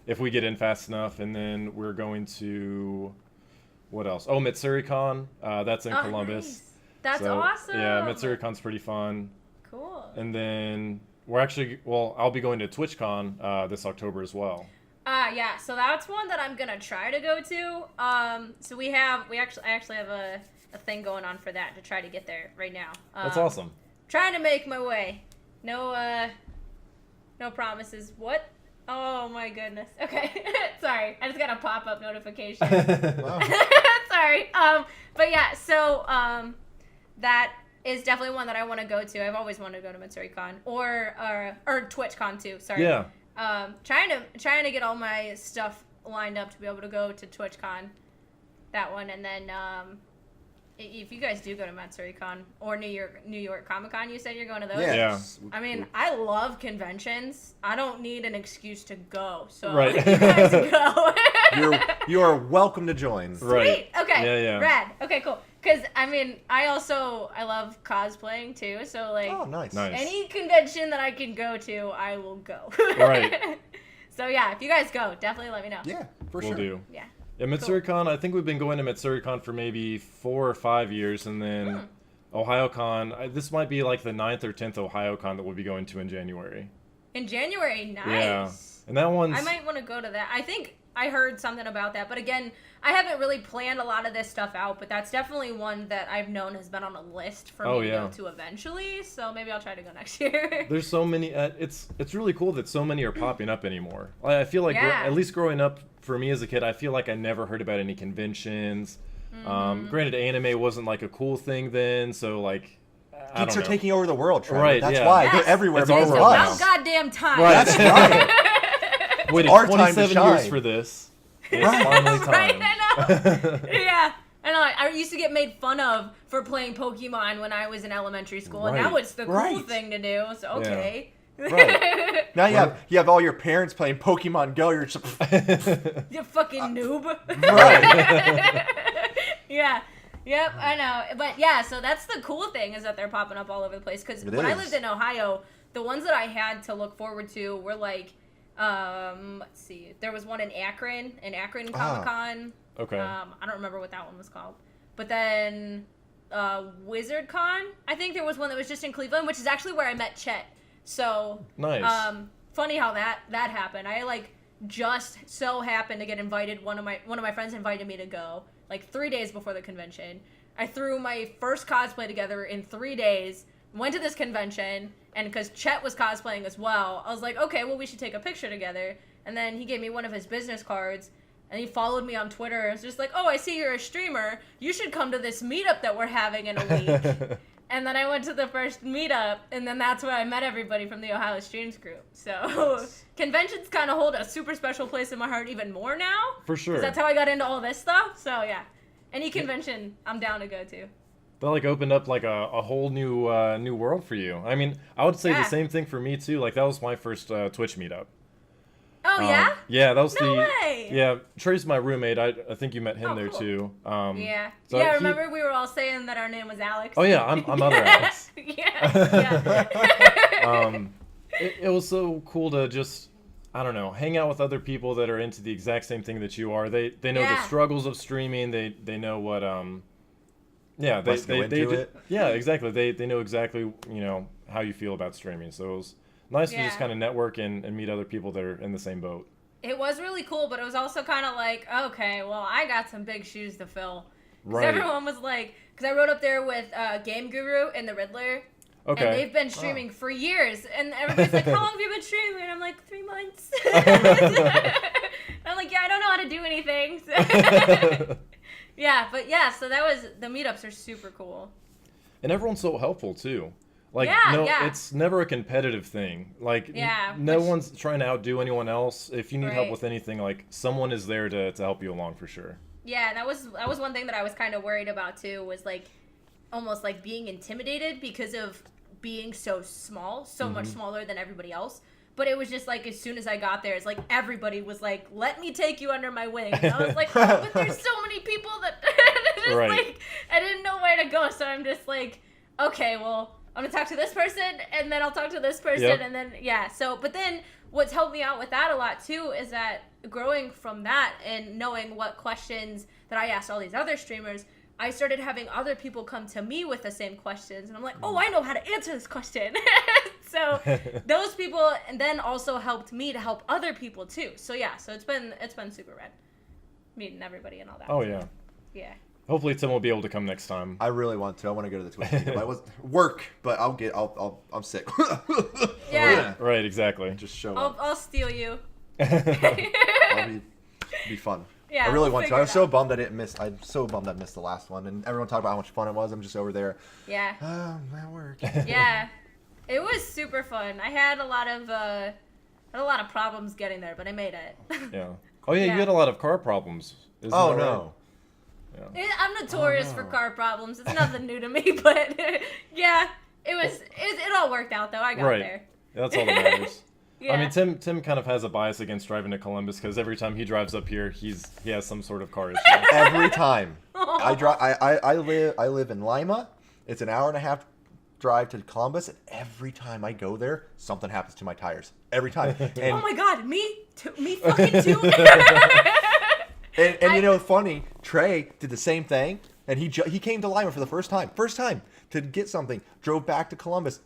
if we get in fast enough, and then we're going to what else? Oh, MitsuriCon. That's in Oh, Columbus. nice. That's So, awesome. Yeah, MitsuriCon's pretty fun. Cool. And then I'll be going to TwitchCon this October as well. Yeah, so that's one that I'm gonna try to go to. So I actually have a thing going on for that to try to get there right now. That's awesome. Trying to make my way. No promises. What? Oh my goodness. Okay. Sorry. I just got a pop-up notification. Wow. Sorry. But yeah, so that is definitely one that I want to go to. I've always wanted to go to MitsuriCon or TwitchCon too. Sorry. Yeah. Trying to get all my stuff lined up to be able to go to TwitchCon, that one, and then if you guys do go to MitsuriCon or New York Comic Con, you said you're going to those. Yeah. I mean, I love conventions. I don't need an excuse to go, so Right. you guys go. You are welcome to join. Right. Sweet. Okay. Yeah. Rad. Okay. Cool. Because I mean, I love cosplaying too. So like, Oh, nice. Nice. any convention that I can go to, I will go. Right. So yeah, if you guys go, definitely let me know. Yeah, for We'll sure. do. Yeah. Yeah, MitsuriCon, I think we've been going to MitsuriCon for maybe 4 or 5 years, and then OhioCon, this might be like the 9th or 10th OhioCon that we'll be going to in January. In January, nice. Yeah. And that one's... I might want to go to that. I think I heard something about that, but again, I haven't really planned a lot of this stuff out, but that's definitely one that I've known has been on a list for me to go to eventually, so maybe I'll try to go next year. There's so many... it's really cool that so many are popping up anymore. I feel like, at least growing up, for me as a kid, I feel like I never heard about any conventions. Granted, anime wasn't like a cool thing then, so like... I Geeks don't are know. taking over the world, Trevor. Right, That's yeah. why. Yes. They're everywhere. It's because our of world us. About goddamn time. Right. That's right. Waited our time to 27 years shine. for this. It's finally time. Right, I know. Yeah. I know. I used to get made fun of for playing Pokemon when I was in elementary school, and now Right. it's the cool Right. thing to do. So okay. Right. Now you have all your parents playing Pokemon Go. You're just You fucking noob. right. Yeah. Yep, I know. But yeah, so that's the cool thing is that they're popping up all over the place. Because It when I is. lived in Ohio, the ones that I had to look forward to were like, let's see, there was one in Akron Comic Con. Okay. I don't remember what that one was called. But then WizardCon, I think there was one that was just in Cleveland, which is actually where I met Chet. So Nice. funny how that happened. I like just so happened to get invited. One of my friends invited me to go like 3 days before the convention. I threw my first cosplay together in 3 days. Went to this convention, and because Chet was cosplaying as well, I was like, okay, well we should take a picture together. And then he gave me one of his business cards. And he followed me on Twitter. It's just like, oh, I see you're a streamer. You should come to this meetup that we're having in a week. And then I went to the first meetup, and then that's where I met everybody from the Ohio Streams group. So conventions kind of hold a super special place in my heart even more now. For sure. 'Cause that's how I got into all this stuff. So yeah, any convention I'm down to go to. That like opened up like a whole new world for you. I mean, I would say the same thing for me too. Like that was my first Twitch meetup. Oh yeah? Yeah, that was No way! Yeah, Trey's my roommate. I think you met him there cool. too. Yeah. So yeah, remember we were all saying that our name was Alex? Oh yeah, I'm other Alex. Yeah. It was so cool to just, I don't know, hang out with other people that are into the exact same thing that you are. They know the struggles of streaming. They know what yeah, What's go into it. Yeah, exactly. They know exactly, how you feel about streaming. So it was nice to just kind of network and meet other people that are in the same boat. It was really cool, but it was also kind of like, okay, well, I got some big shoes to fill. Right. Everyone was like, because I rode up there with Game Guru and the Riddler. Okay. And they've been streaming for years. And everybody's like, how long have you been streaming? And I'm like, 3 months. I'm like, yeah, I don't know how to do anything. Yeah, but yeah, so that was, the meetups are super cool. And everyone's so helpful too. Like, it's never a competitive thing. Like, no one's trying to outdo anyone else. If you need help with anything, like, someone is there to help you along for sure. Yeah, that was one thing that I was kind of worried about too, was like, almost like being intimidated because of being so small, so much smaller than everybody else. But it was just like, as soon as I got there, it's like everybody was like, let me take you under my wing. And I was like, oh, but there's so many people that just like, I didn't know where to go. So I'm just like, okay, well, I'm going to talk to this person, and then I'll talk to this person, and then, so, but then what's helped me out with that a lot too is that growing from that and knowing what questions that I asked all these other streamers, I started having other people come to me with the same questions, and I'm like, oh, I know how to answer this question. So those people and then also helped me to help other people too. So yeah, so it's been super rad meeting everybody and all that. Oh yeah. Yeah. Hopefully Tim will be able to come next time. I really want to. I want to go to the Twitch meetup. I was work, but I'm sick. Yeah. Right, exactly. Just show up. I'll steal you. It'll be fun. Yeah, I really we'll want to. figure I it was so out. bummed I'm so bummed I missed the last one, and everyone talked about how much fun it was. I'm just over there. Yeah. Oh, that work. Yeah. It was super fun. I had a lot of problems getting there, but I made it. Yeah. Oh yeah, Yeah. you had a lot of car problems. Isn't Oh that right? no. Yeah. I'm notorious Oh, for no. car problems. It's nothing new to me, but yeah, it all worked out though. I got Right. there. That's all that matters. Yeah. I mean, Tim kind of has a bias against driving to Columbus because every time he drives up here, he has some sort of car issue. Every time. I live in Lima. It's an hour and a half drive to Columbus, and every time I go there, something happens to my tires. Every time. Oh And my god, me too, me fucking too. and you know, funny, Trey did the same thing, and he came to Lima for the first time to get something. Drove back to Columbus,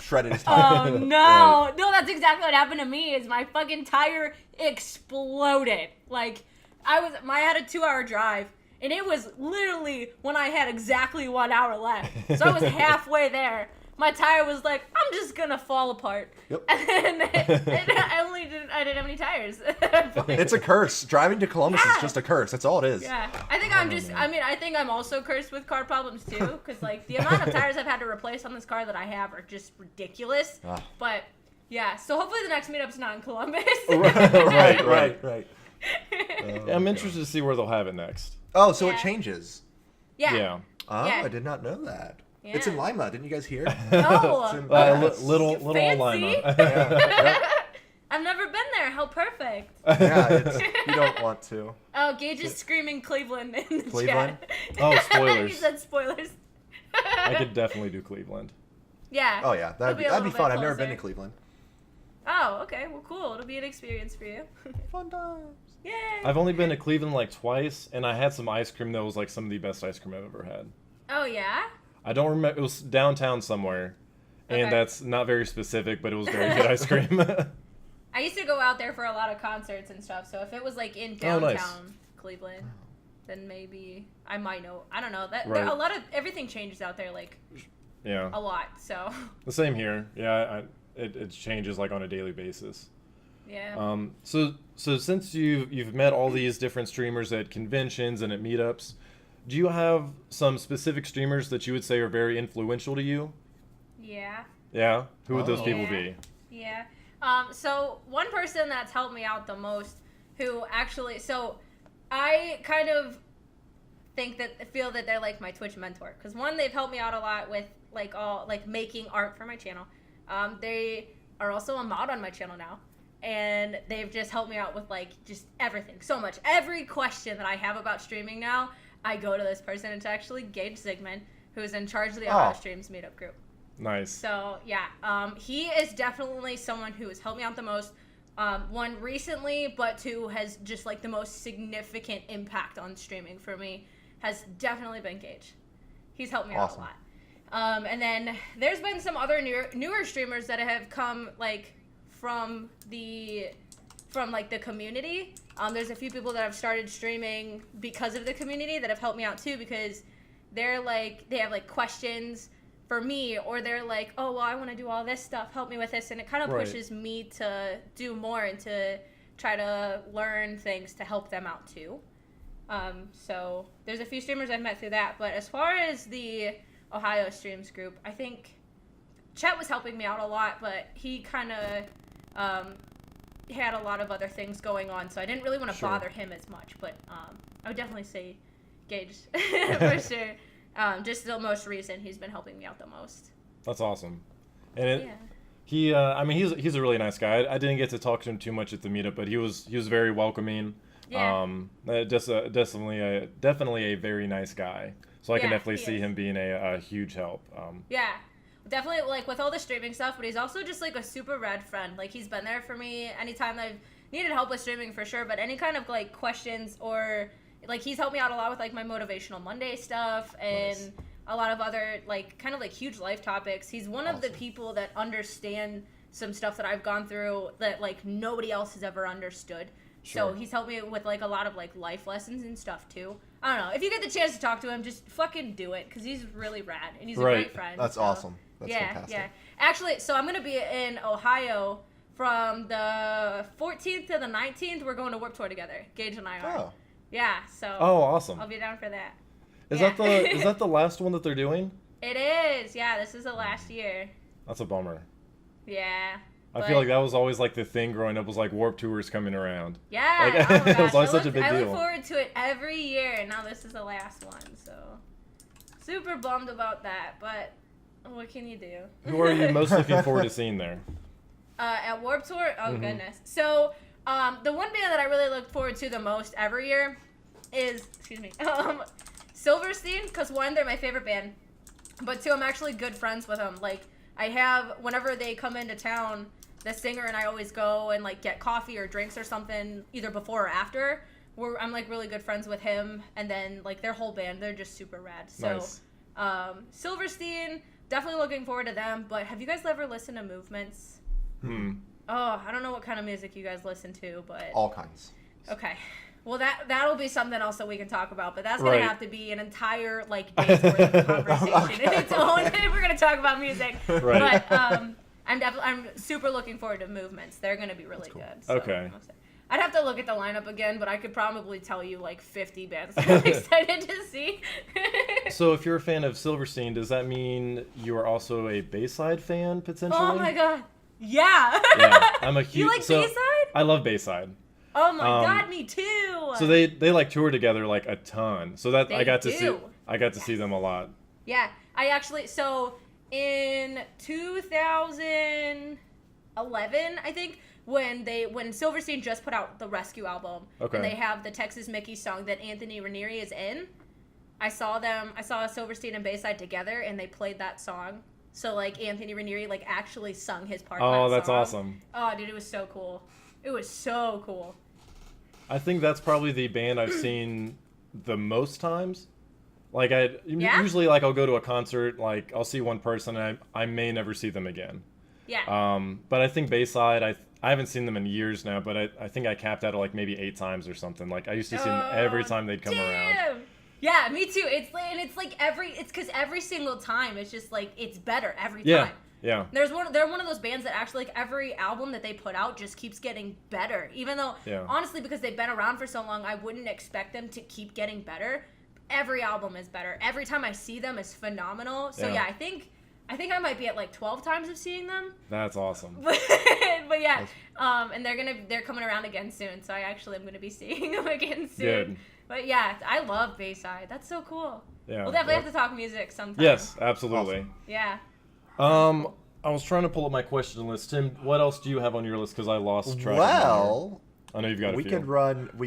shredded his tire. Oh no, no, that's exactly what happened to me. Is my fucking tire exploded. Like I had a 2-hour drive, and it was literally when I had exactly 1 hour left. So I was halfway there. My tire was like, I'm just gonna fall apart. Yep. And then I didn't have any tires. It's a curse. Driving to Columbus Yeah. is just a curse. That's all it is. Yeah, I think I think I'm also cursed with car problems too, because like the amount of tires I've had to replace on this car that I have are just ridiculous. Ah. But yeah, so hopefully the next meetup's not in Columbus. right. Yeah, I'm interested to see where they'll have it next. Oh, so it Yeah. changes. Yeah. Yeah. Oh, Yeah. I did not know that. It's in Yeah. Lima. Didn't you guys hear? No. It's in- Little Fancy. Lima. yeah, I've never been there. How perfect. you don't want to. Oh, Gage is screaming Cleveland in the Cleveland? chat. Oh, he spoilers. said spoilers. I could definitely do Cleveland. Yeah. Oh yeah, It'll be a that'd be little fun. bit I've never been to closer. Cleveland. Oh, okay. Well, cool. It'll be an experience for you. Fun times. Yay. I've only been to Cleveland like twice, and I had some ice cream that was like some of the best ice cream I've ever had. Oh, yeah? I don't remember. It was downtown somewhere, and Okay. that's not very specific, but it was very good ice cream. I used to go out there for a lot of concerts and stuff, so if it was like in Oh, downtown nice. Cleveland, then maybe I might know. I don't know. Right. A lot of everything changes out there, like Yeah, a lot. So the same here. Yeah, it changes like on a daily basis. yeah. So since you've met all these different streamers at conventions and at meetups, do you have some specific streamers that you would say are very influential to you? Yeah. Yeah, who would those Oh. people Yeah. be? Yeah. So one person that's helped me out the most, who actually, so I kind of feel that they're like my Twitch mentor, because one, they've helped me out a lot with like making art for my channel. They are also a mod on my channel now, and they've just helped me out with like just everything, so much. Every question that I have about streaming now, I go to this person. It's actually Gage Zigman, who's in charge of the Auto Streams meetup group. Nice. So yeah, he is definitely someone who has helped me out the most. One recently, but two has just like the most significant impact on streaming for me has definitely been Gage. He's helped me out a Awesome. lot. And then there's been some other newer streamers that have come like from the community. There's a few people that have started streaming because of the community that have helped me out too, because they have like questions for me, or they're like, oh, well, I want to do all this stuff, help me with this, and it kind of Right. pushes me to do more and to try to learn things to help them out too. So there's a few streamers I've met through that, but as far as the Ohio Streams group, I think Chet was helping me out a lot, but he kind of had a lot of other things going on, so I didn't really want to Sure. bother him as much, but I would definitely say Gage for sure. Just the most recent, he's been helping me out the most. That's awesome. And Yeah. I mean, he's a really nice guy. I didn't get to talk to him too much at the meetup, but he was very welcoming. Yeah. Definitely a very nice guy. So I can Yeah, definitely he see is. him being a huge help. Yeah. definitely like with all the streaming stuff, but he's also just like a super rad friend. Like he's been there for me anytime that I've needed help with streaming for sure, but any kind of like questions or like he's helped me out a lot with like my motivational Monday stuff and Nice. a lot of other like kind of like huge life topics. He's one of the people that understand some stuff that I've gone through that like nobody else has ever understood. So Sure. he's helped me with like a lot of like life lessons and stuff too. I don't know. If you get the chance to talk to him, just fucking do it because he's really rad and he's a Right. great friend. That's so. awesome. That's Yeah, fantastic. yeah. Actually, so I'm gonna be in Ohio from the 14th to the 19th. We're going to Warped Tour together. Gage and I are. Oh, Yeah. So. Oh, awesome. I'll be down for that. Is Yeah. that the last one that they're doing? It is. Yeah. This is the last year. That's a bummer. Yeah. I But- feel like that was always like the thing growing up was like Warp Tours coming around. Yeah. Like, Oh my it was gosh. always such a big I look deal. forward to it every year, and now this is the last one. So super bummed about that, but what can you do? Who are you most looking forward to seeing there? At Warped Tour? Oh, Mhm. goodness. So, the one band that I really look forward to the most every year is, Silverstein, because one, they're my favorite band, but two, I'm actually good friends with them. Like, I have, whenever they come into town, the singer and I always go and, like, get coffee or drinks or something, either before or after. I'm, like, really good friends with him, and then, like, their whole band, they're just super rad. So, Nice. Silverstein, definitely looking forward to them, but have you guys ever listened to Movements? Hmm. Oh, I don't know what kind of music you guys listen to, but all kinds. okay. Well, that'll be something else that we can talk about, but that's gonna Right. have to be an entire like day's worth of conversation in its own. We're gonna talk about music, Right. but I'm super looking forward to Movements. They're gonna be really good. So Okay. I'd have to look at the lineup again, but I could probably tell you like 50 bands that I'm excited to see. So if you're a fan of Silverstein, does that mean you are also a Bayside fan potentially? Oh my god. Yeah. Yeah, I'm a huge. You like Bayside? I love Bayside. Oh my Um, god, me too. So they like tour together like a ton. So that They I got to do. see them a lot. Yeah, I actually, so in 2011, I think, when Silverstein just put out the Rescue album, Okay. and they have the Texas Mickey song that Anthony Ranieri is in, I saw Silverstein and Bayside together, and they played that song. So, like, Anthony Ranieri, like, actually sung his part Oh, of that that's song. awesome. Oh, dude, it was so cool. It was so cool. I think that's probably the band I've seen the most times. Like Yeah? usually like I'll go to a concert, like I'll see one person and I may never see them again. Yeah. But I think Bayside, I haven't seen them in years now, but I think I capped out at like maybe 8 times or something. Like I used to see them every time they'd come around. Damn! Yeah, me too. It's like because every single time it's just like it's better every Yeah, time. yeah. They're one of those bands that actually like every album that they put out just keeps getting better. Even though Yeah. honestly because they've been around for so long, I wouldn't expect them to keep getting better. Every album is better. Every time I see them is phenomenal. So Yeah. yeah, I think I might be at like 12 times of seeing them. That's awesome. But yeah, and they're coming around again soon. So I actually am gonna be seeing them again soon. Good. But yeah, I love Bayside. That's so cool. Yeah. We'll definitely have to talk music sometime. Yes, absolutely. Awesome. Yeah. I was trying to pull up my question list. Tim, what else do you have on your list? Because I lost track. Well, I know you've got a we few.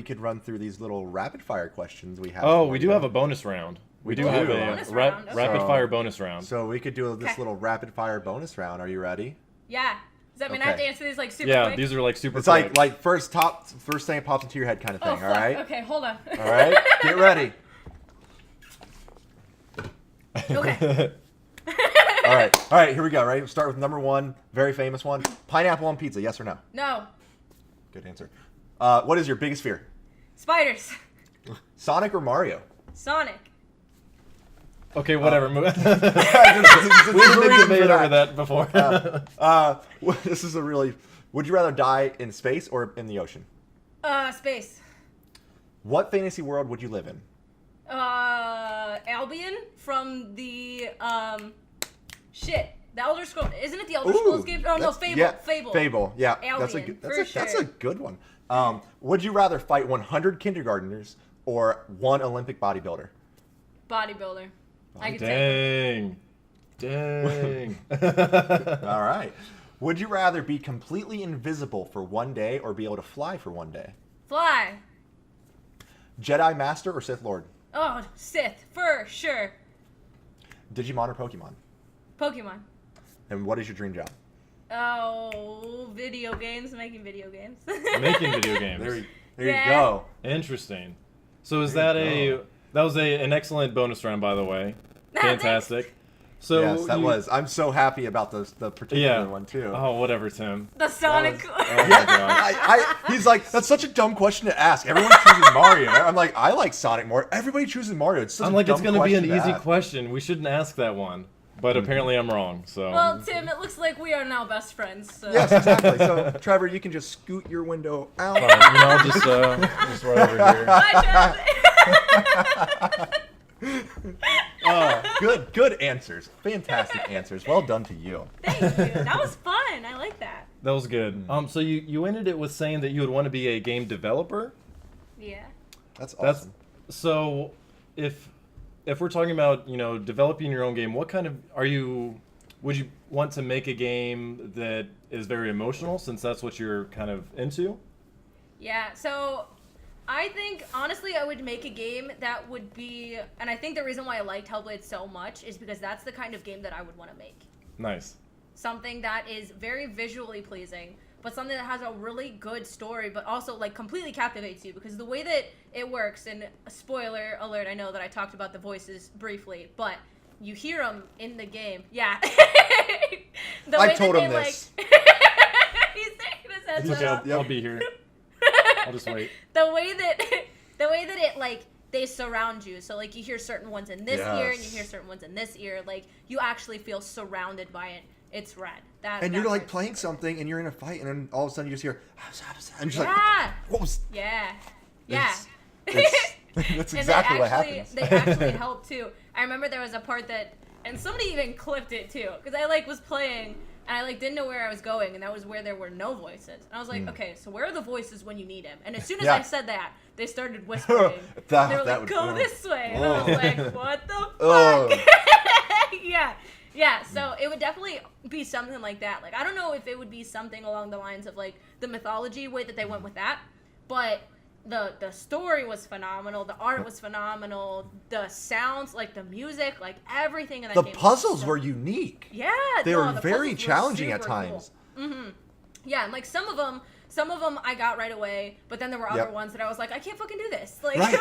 could run through these little rapid fire questions we have. Oh, for we you. do have a bonus round. We do do. have a Bonus round, okay. rapid So- fire bonus round. So we could do this Okay. little rapid fire bonus round. Are you ready? Yeah. Does that mean I have to Okay. answer these like super Yeah, quick? these are like super It's quick. like first thing that pops into your head kind of thing. Oh, all fuck. right. Okay, hold on. All right. Get ready. Okay. All right. All right. Here we go. Right. We'll start with number one, very famous one: pineapple on pizza. Yes or no? No. Good answer. What is your biggest fear? Spiders. Sonic or Mario? Sonic. Okay, whatever. We've We've debated over that before. This is a really. Would you rather die in space or in the ocean? Space. What fantasy world would you live in? Albion from the shit. The Elder Scrolls. Isn't it the Elder Scrolls game? Oh no, that's- Fable. Yeah, Fable. Fable. Yeah, that's a Albion, good. for That's a sure. good one. Would you rather fight 100 kindergartners or one Olympic bodybuilder? Bodybuilder. I could take Dang. All right. Would you rather be completely invisible for one day or be able to fly for one day? Fly. Jedi Master or Sith Lord? Oh, Sith for sure. Digimon or Pokemon? Pokemon. And what is your dream job? Oh, video games, making video games. Making video games. There you go. Interesting. So is that that was an excellent bonus round, by the way. Fantastic. So yes, that was. I'm so happy about the particular one too. Oh, whatever, Tim. The Sonic. Oh my god. He's like, that's such a dumb question to ask. Everyone chooses Mario. I'm like, I like Sonic more. Everybody chooses Mario. It's such I'm a like, dumb it's going to be an question easy ask. question. We shouldn't ask that one. But apparently I'm wrong. So. Well, Tim, it looks like we are now best friends. So. Yes, exactly. So, Trevor, you can just scoot your window out. I'll just right over here. Bye, Good answers. Fantastic answers. Well done to you. Thank you. That was fun. I like that. That was good. So you ended it with saying that you would want to be a game developer. Yeah. That's awesome. So if we're talking about, developing your own game, what kind of would you want to make a game that is very emotional, since that's what you're kind of into? Yeah, so I think, honestly, I would make a game that would be, and I think the reason why I liked Hellblade so much is because that's the kind of game that I would want to make. Nice. Something that is very visually pleasing, but something that has a really good story, but also, like, completely captivates you, because the way that it works, and spoiler alert, I know that I talked about the voices briefly, but you hear them in the game. Yeah. I told him this. He's taking his headset Okay, off. I'll be here. I'll just wait. The way that it, like, they surround you. So, like, you hear certain ones in this ear, and you hear certain ones in this ear. Like, you actually feel surrounded by it. It's rad. And you're, like, playing something, and you're in a fight, and then all of a sudden you just hear, and you're yeah. like, what was... Yeah. Yeah. That's exactly what happens. They actually help, too. I remember there was a part that, and somebody even clipped it, too. Because I, like, was playing, and I, like, didn't know where I was going, and that was where there were no voices. And I was like, okay, so where are the voices when you need them? And as soon as I said that, they started whispering. They were like, go this way. And I was like, what the fuck? Yeah, so it would definitely be something like that. Like, I don't know if it would be something along the lines of, like, the mythology way that they went with that, but the story was phenomenal, the art was phenomenal, the sounds, like, the music, like, everything in that game. The puzzles were unique. Yeah. They were the very puzzles challenging were at super times. cool. Mm-hmm. Yeah, and, like, some of them I got right away, but then there were other ones that I was like, I can't fucking do this. Like, right.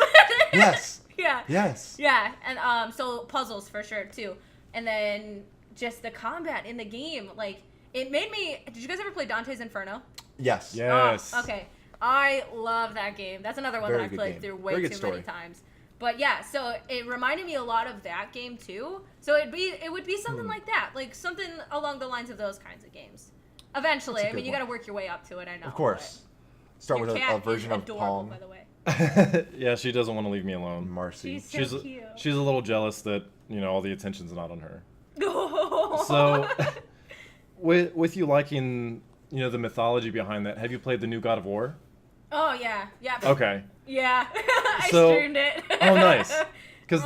Yes. Yeah. Yes. Yeah, and so puzzles for sure too, and then just the combat in the game, like, it made me. Did you guys ever play Dante's Inferno? Yes. Yes. Oh, okay, I love that game. That's another one Very that I good played game. through Very way good too story. many times. But yeah, so it reminded me a lot of that game too. So it would be something like that, like something along the lines of those kinds of games. Eventually, That's a I mean, good you one. got to work your way up to it. I know. Of course. Start Your with a cat version is of adorable, Pong. by the way. Yeah, she doesn't want to leave me alone. Marcy. She's so cute. She's a little jealous that, all the attention's not on her. So, So, with you liking, the mythology behind that, have you played the new God of War? oh yeah. Okay. Yeah, I So- streamed it. Oh, nice. Because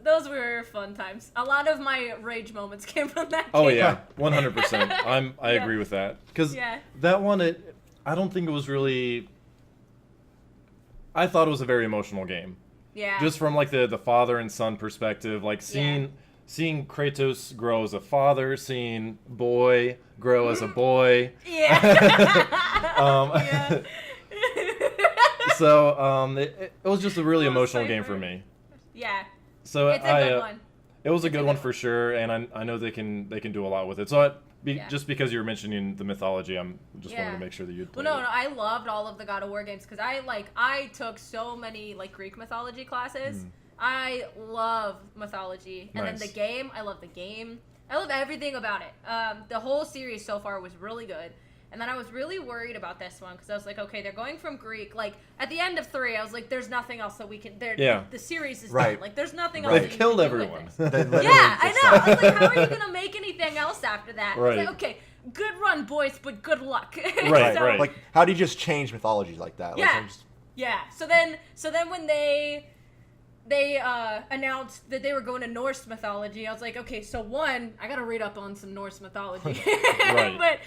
those were fun times. A lot of my rage moments came from that game. oh yeah, 100%. I Yeah. agree with that. Because Yeah. that one, I don't think it was really. I thought it was a very emotional game. Yeah. Just from like the father and son perspective, like seeing Kratos grow as a father, seeing boy grow as a boy. Yeah. Yeah. So it was just a really That was emotional so game for great. me. Yeah. So It's a good one. It was a It's good a one good for one. sure, and I know they can do a lot with it. So Yeah. just because you were mentioning the mythology, I'm just wanted Yeah. to make sure that you'd Well, play no, it. I loved all of the God of War games because I took so many like Greek mythology classes. I love mythology, and Nice. then the game. I love the game. I love everything about it. The whole series so far was really good. And then I was really worried about this one because I was like, okay, they're going from Greek. Like, at the end of 3, I was like, there's nothing else that we can... The series is Right. done. Like, there's nothing else Right. that They've you can killed do with everyone. this. They literally Yeah, I just know. I said- was like, how are you going to make anything else after that? I was Right. like, okay, good run, boys, but good luck. Right, So- right. Like, how do you just change mythologies like that? Like, Yeah. I'm just- Yeah. So then when they announced that they were going to Norse mythology, I was like, okay, so 1, I got to read up on some Norse mythology. Right. But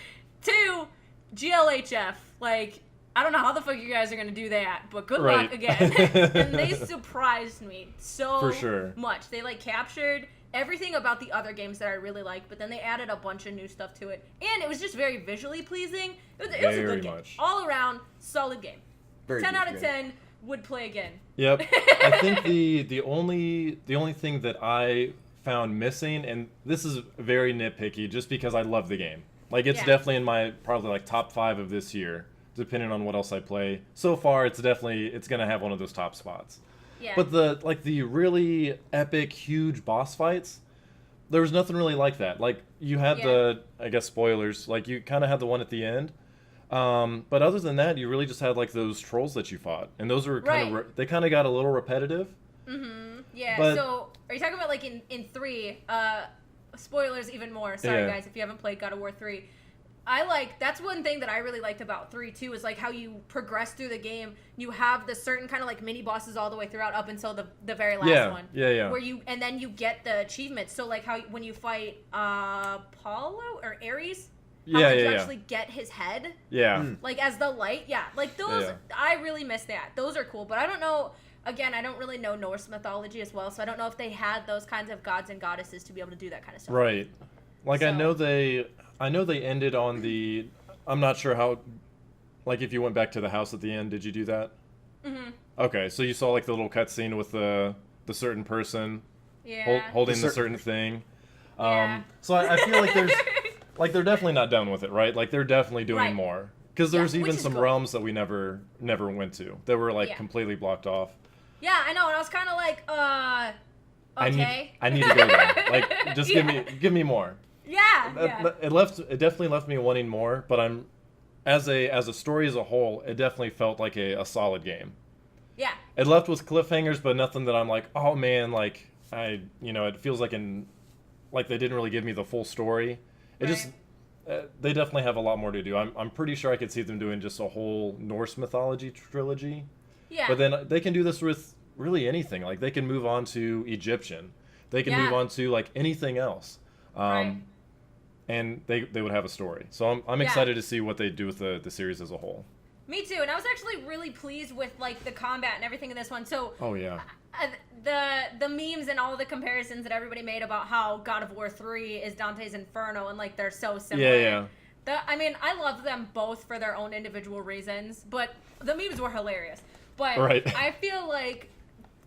2, GLHF, like, I don't know how the fuck you guys are going to do that, but good Right. luck again. And they surprised me so For sure. much. They, like, captured everything about the other games that I really liked, but then they added a bunch of new stuff to it, and it was just very visually pleasing. It was a good game. All around, solid game. Very 10 good out of game. 10 would play again. Yep. I think the only thing that I found missing, and this is very nitpicky, just because I love the game. Like, it's definitely in my probably like top 5 of this year, depending on what else I play. So far, it's gonna have one of those top spots. Yeah. But the really epic, huge boss fights, there was nothing really like that. Like, you had the, I guess, spoilers, like, you kind of had the one at the end. But other than that, you really just had, like, those trolls that you fought. And those were kind of, they kind of got a little repetitive. Mm-hmm. Yeah, but, so, are you talking about, like, in 3, spoilers even more, sorry guys, if you haven't played God of War 3. That's one thing that I really liked about 3 too, is like how you progress through the game. You have the certain kind of like mini bosses all the way throughout up until the very last one. Yeah. Where and then you get the achievements. So like how when you fight Apollo or Ares, you actually get his head. Yeah. Like as the light. Yeah. Like those, I really miss that. Those are cool, but I don't know. Again, I don't really know Norse mythology as well, so I don't know if they had those kinds of gods and goddesses to be able to do that kind of stuff. Right. Like, so, I know they ended on the... I'm not sure how... Like, if you went back to the house at the end, did you do that? Mm-hmm. Okay, so you saw, like, the little cutscene with the certain person holding the certain thing. So I feel like there's... Like, they're definitely not done with it, right? Like, they're definitely doing more. Because there's even some realms that we never went to that were, like, completely blocked off. Yeah, I know, and I was kind of like, okay. I need to go there. Like, just give me more. Yeah. It definitely left me wanting more, but as a story as a whole, it definitely felt like a solid game. Yeah. It left with cliffhangers, but nothing that I'm like, oh man, like it feels like they didn't really give me the full story. It just they definitely have a lot more to do. I'm pretty sure I could see them doing just a whole Norse mythology trilogy. Yeah. But then they can do this with really anything. Like, they can move on to Egyptian. They can move on to like anything else. And they would have a story. So I'm excited to see what they do with the series as a whole. Me too, and I was actually really pleased with like the combat and everything in this one. So the memes and all the comparisons that everybody made about how God of War 3 is Dante's Inferno and like they're so similar. Yeah. I mean, I love them both for their own individual reasons, but the memes were hilarious. But I feel like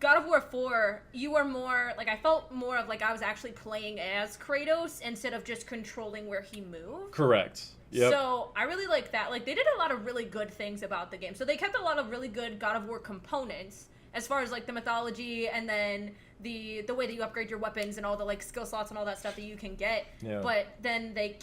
God of War 4, you were more, like, I felt more of, like, I was actually playing as Kratos instead of just controlling where he moved. Correct. Yep. So, I really like that. Like, they did a lot of really good things about the game. So, they kept a lot of really good God of War components as far as, like, the mythology and then the way that you upgrade your weapons and all the, like, skill slots and all that stuff that you can get. Yeah. But then they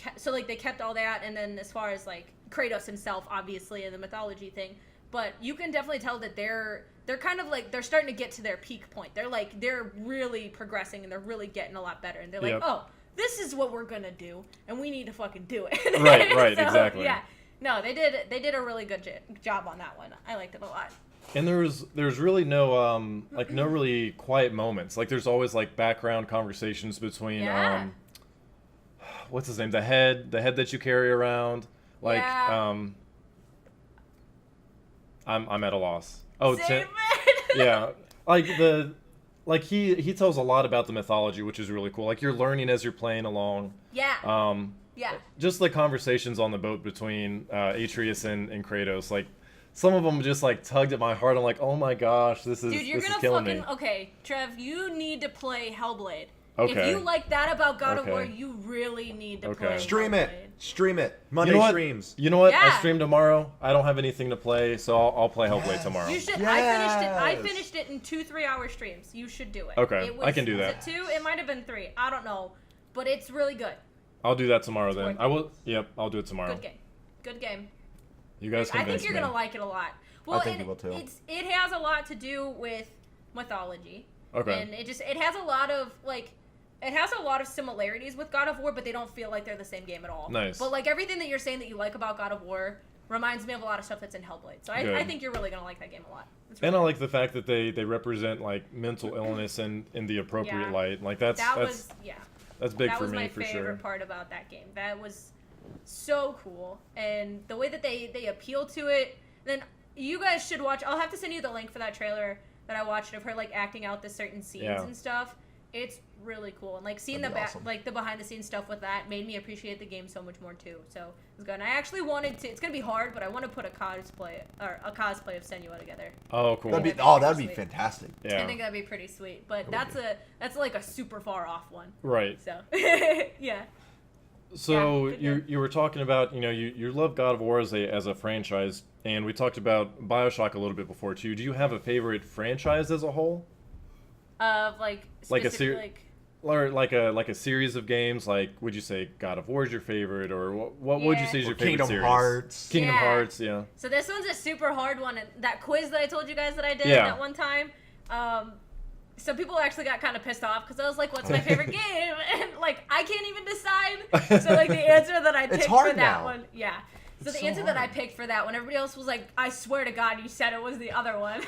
kept all that, and then as far as, like, Kratos himself, obviously, and the mythology thing. But you can definitely tell that they're kind of like, they're starting to get to their peak point. They're really progressing and they're really getting a lot better. And they're like, oh, this is what we're going to do. And we need to fucking do it. Right, so, exactly. Yeah. No, they did a really good job on that one. I liked it a lot. And there's really no, no really quiet moments. Like, there's always, like, background conversations between, what's his name? The head that you carry around. Like, I'm at a loss. Oh, yeah. Like he tells a lot about the mythology, which is really cool. Like, you're learning as you're playing along. Yeah. Just the conversations on the boat between Atreus and Kratos, like, some of them just like tugged at my heart. I'm like, oh my gosh, this is killing me. Okay, Trev, you need to play Hellblade. Okay. If you like that about God of War, you really need to play Hellblade. Stream it. Monday streams. You know what? I stream tomorrow. I don't have anything to play, so I'll play Hellblade tomorrow. You should. Yes. I finished it in 2 3-hour streams. You should do it. Okay, I can do that. Was it 2? It might have been 3. I don't know, but it's really good. I'll do that tomorrow then. I will. Yep, I'll do it tomorrow. Good game. You guys convinced me. I think you're gonna like it a lot. Well, I think you will too. It has a lot to do with mythology. Okay. And it has a lot of like. It has a lot of similarities with God of War, but they don't feel like they're the same game at all. Nice. But like everything that you're saying that you like about God of War reminds me of a lot of stuff that's in Hellblade. So I think you're really going to like that game a lot. And I like the fact that they represent like mental illness in the appropriate light. Like that's big for me for sure. That was my favorite part about that game. That was so cool. And the way that they appeal to it. Then you guys should watch. I'll have to send you the link for that trailer that I watched of her like acting out the certain scenes and stuff. It's really cool, and like seeing That'd the be awesome. like the behind the scenes stuff with that made me appreciate the game so much more too. So it was good. And I actually wanted to. It's gonna be hard, but I want to put a cosplay of Senua together. Oh, cool. That'd be Sweet. fantastic. Yeah. I think that'd be pretty sweet. But that's like a super far off one. Right. So yeah. So Yeah, good you were talking about, you love God of War as a franchise, and we talked about BioShock a little bit before too. Do you have a favorite franchise as a whole? Of like specific, Or like a series of games? Like, would you say God of War is your favorite, or what would you say is your favorite Kingdom series? Hearts. Kingdom Yeah. Hearts, yeah. So this one's a super hard one. And that quiz that I told you guys that I did Yeah. that one time, so people actually got kind of pissed off because I was like, "What's my favorite game?" And like, I can't even decide. So like, the answer that I picked for hard that now. one, yeah. So It's the so answer that I hard. picked for that one, everybody else was like, "I swear to God, you said it was the other one."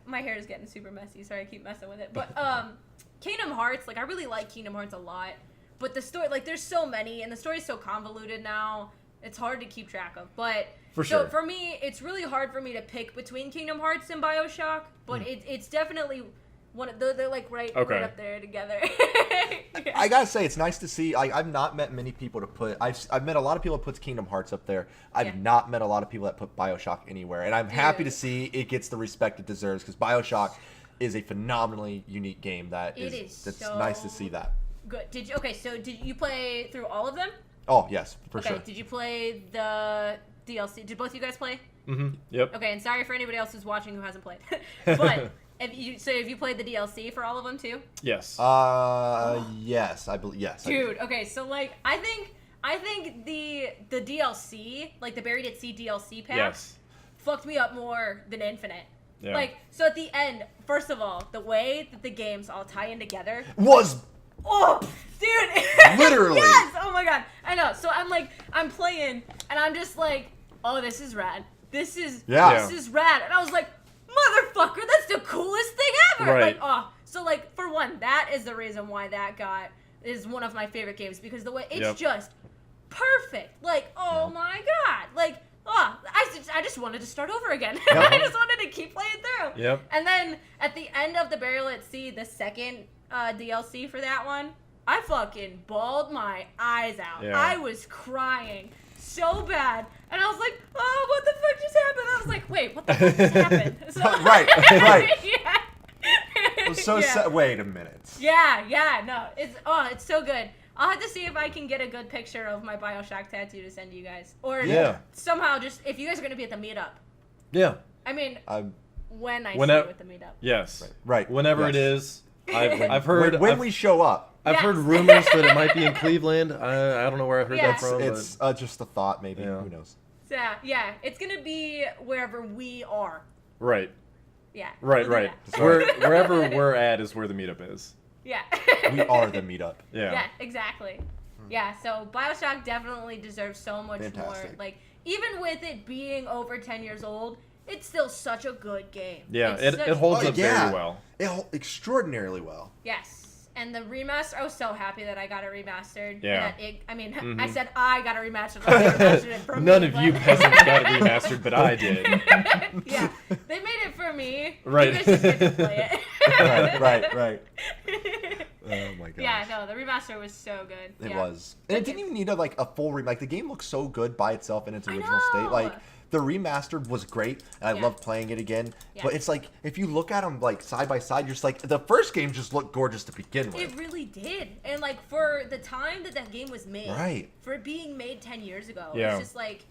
My hair is getting super messy. Sorry, I keep messing with it. But Kingdom Hearts, like I really like Kingdom Hearts a lot. But the story, like there's so many, and the story's so convoluted now. It's hard to keep track of. But For so sure. for me, it's really hard for me to pick between Kingdom Hearts and BioShock. But it's definitely one of they're like right up there together. Yeah. I gotta say, it's nice to see. I've not met many people to put. I've met a lot of people that puts Kingdom Hearts up there. I've Yeah. not met a lot of people that put BioShock anywhere, and I'm happy to Dude. see it gets the respect it deserves because BioShock is a phenomenally unique game. That's so nice to see that. Good. So did you play through all of them? Oh yes, for Okay. sure. Did you play the DLC? Did both of you guys play? Mm-hmm. Yep. Okay, and sorry for anybody else who's watching who hasn't played. But have you played the DLC for all of them too? Yes. Yes, I believe yes. I Dude, okay, so like I think the DLC, like the Buried at Sea DLC pack, Yes. fucked me up more than Infinite. Yeah. Like, so at the end, first of all, the way that the games all tie in together. was Oh, dude. Literally. Yes. Oh my god. I know. So I'm playing, and I'm just like, oh, this is rad. This is rad. And I was like, motherfucker, that's the coolest thing ever. Right. Like, oh, so like for one, that is the reason why that is one of my favorite games because the way it's just perfect. Like, oh my god. Like, oh, I just wanted to start over again. I just wanted to keep playing through. Yep. And then at the end of the Burial at Sea, the second DLC for that one, I fucking bawled my eyes out. Yeah. I was crying so bad. And I was like, oh, what the fuck just happened? I was like, wait, what the fuck just happened? So, Right. yeah. so Yeah. wait a minute. Yeah, no. It's so good. I'll have to see if I can get a good picture of my BioShock tattoo to send you guys. Or somehow just, if you guys are going to be at the meetup. Yeah. I mean, when I see you at the meetup. Yes. Right. Whenever Yes. it is. I've heard when we show up. I've Yes. heard rumors that it might be in Cleveland. I don't know where I heard Yeah. that from. It's just a thought, maybe. Yeah. Who knows? So, yeah, it's going to be wherever we are. but, right. Yeah. Right. we'll do Right. that. Wherever we're at is where the meetup is. Yeah. We are the meetup. Yeah. Yeah, exactly. Yeah, so BioShock definitely deserves so much more. Fantastic. Like, even with it being over 10 years old, it's still such a good game. Yeah. It's It holds Oh, up yeah. very well. Extraordinarily well. Yes. And the remaster, I was so happy that I got it remastered. Yeah. I said I got it remastered. I remastered it for None me, of but- you peasants got it remastered, but I did. Yeah, they made it for me. Right. You guys just get to play it. Right. Oh my god. Yeah, no, the remaster was so good. It Yeah. was. And it didn't even need a full remake. Like, the game looks so good by itself in its I original state. know. Like, the remastered was great, and I Yeah. love playing it again. Yeah. But it's like, if you look at them, like, side by side, you're just like, the first game just looked gorgeous to begin with. It really did. And, like, for the time that game was made, Right. for it being made 10 years ago, Yeah. it's just like,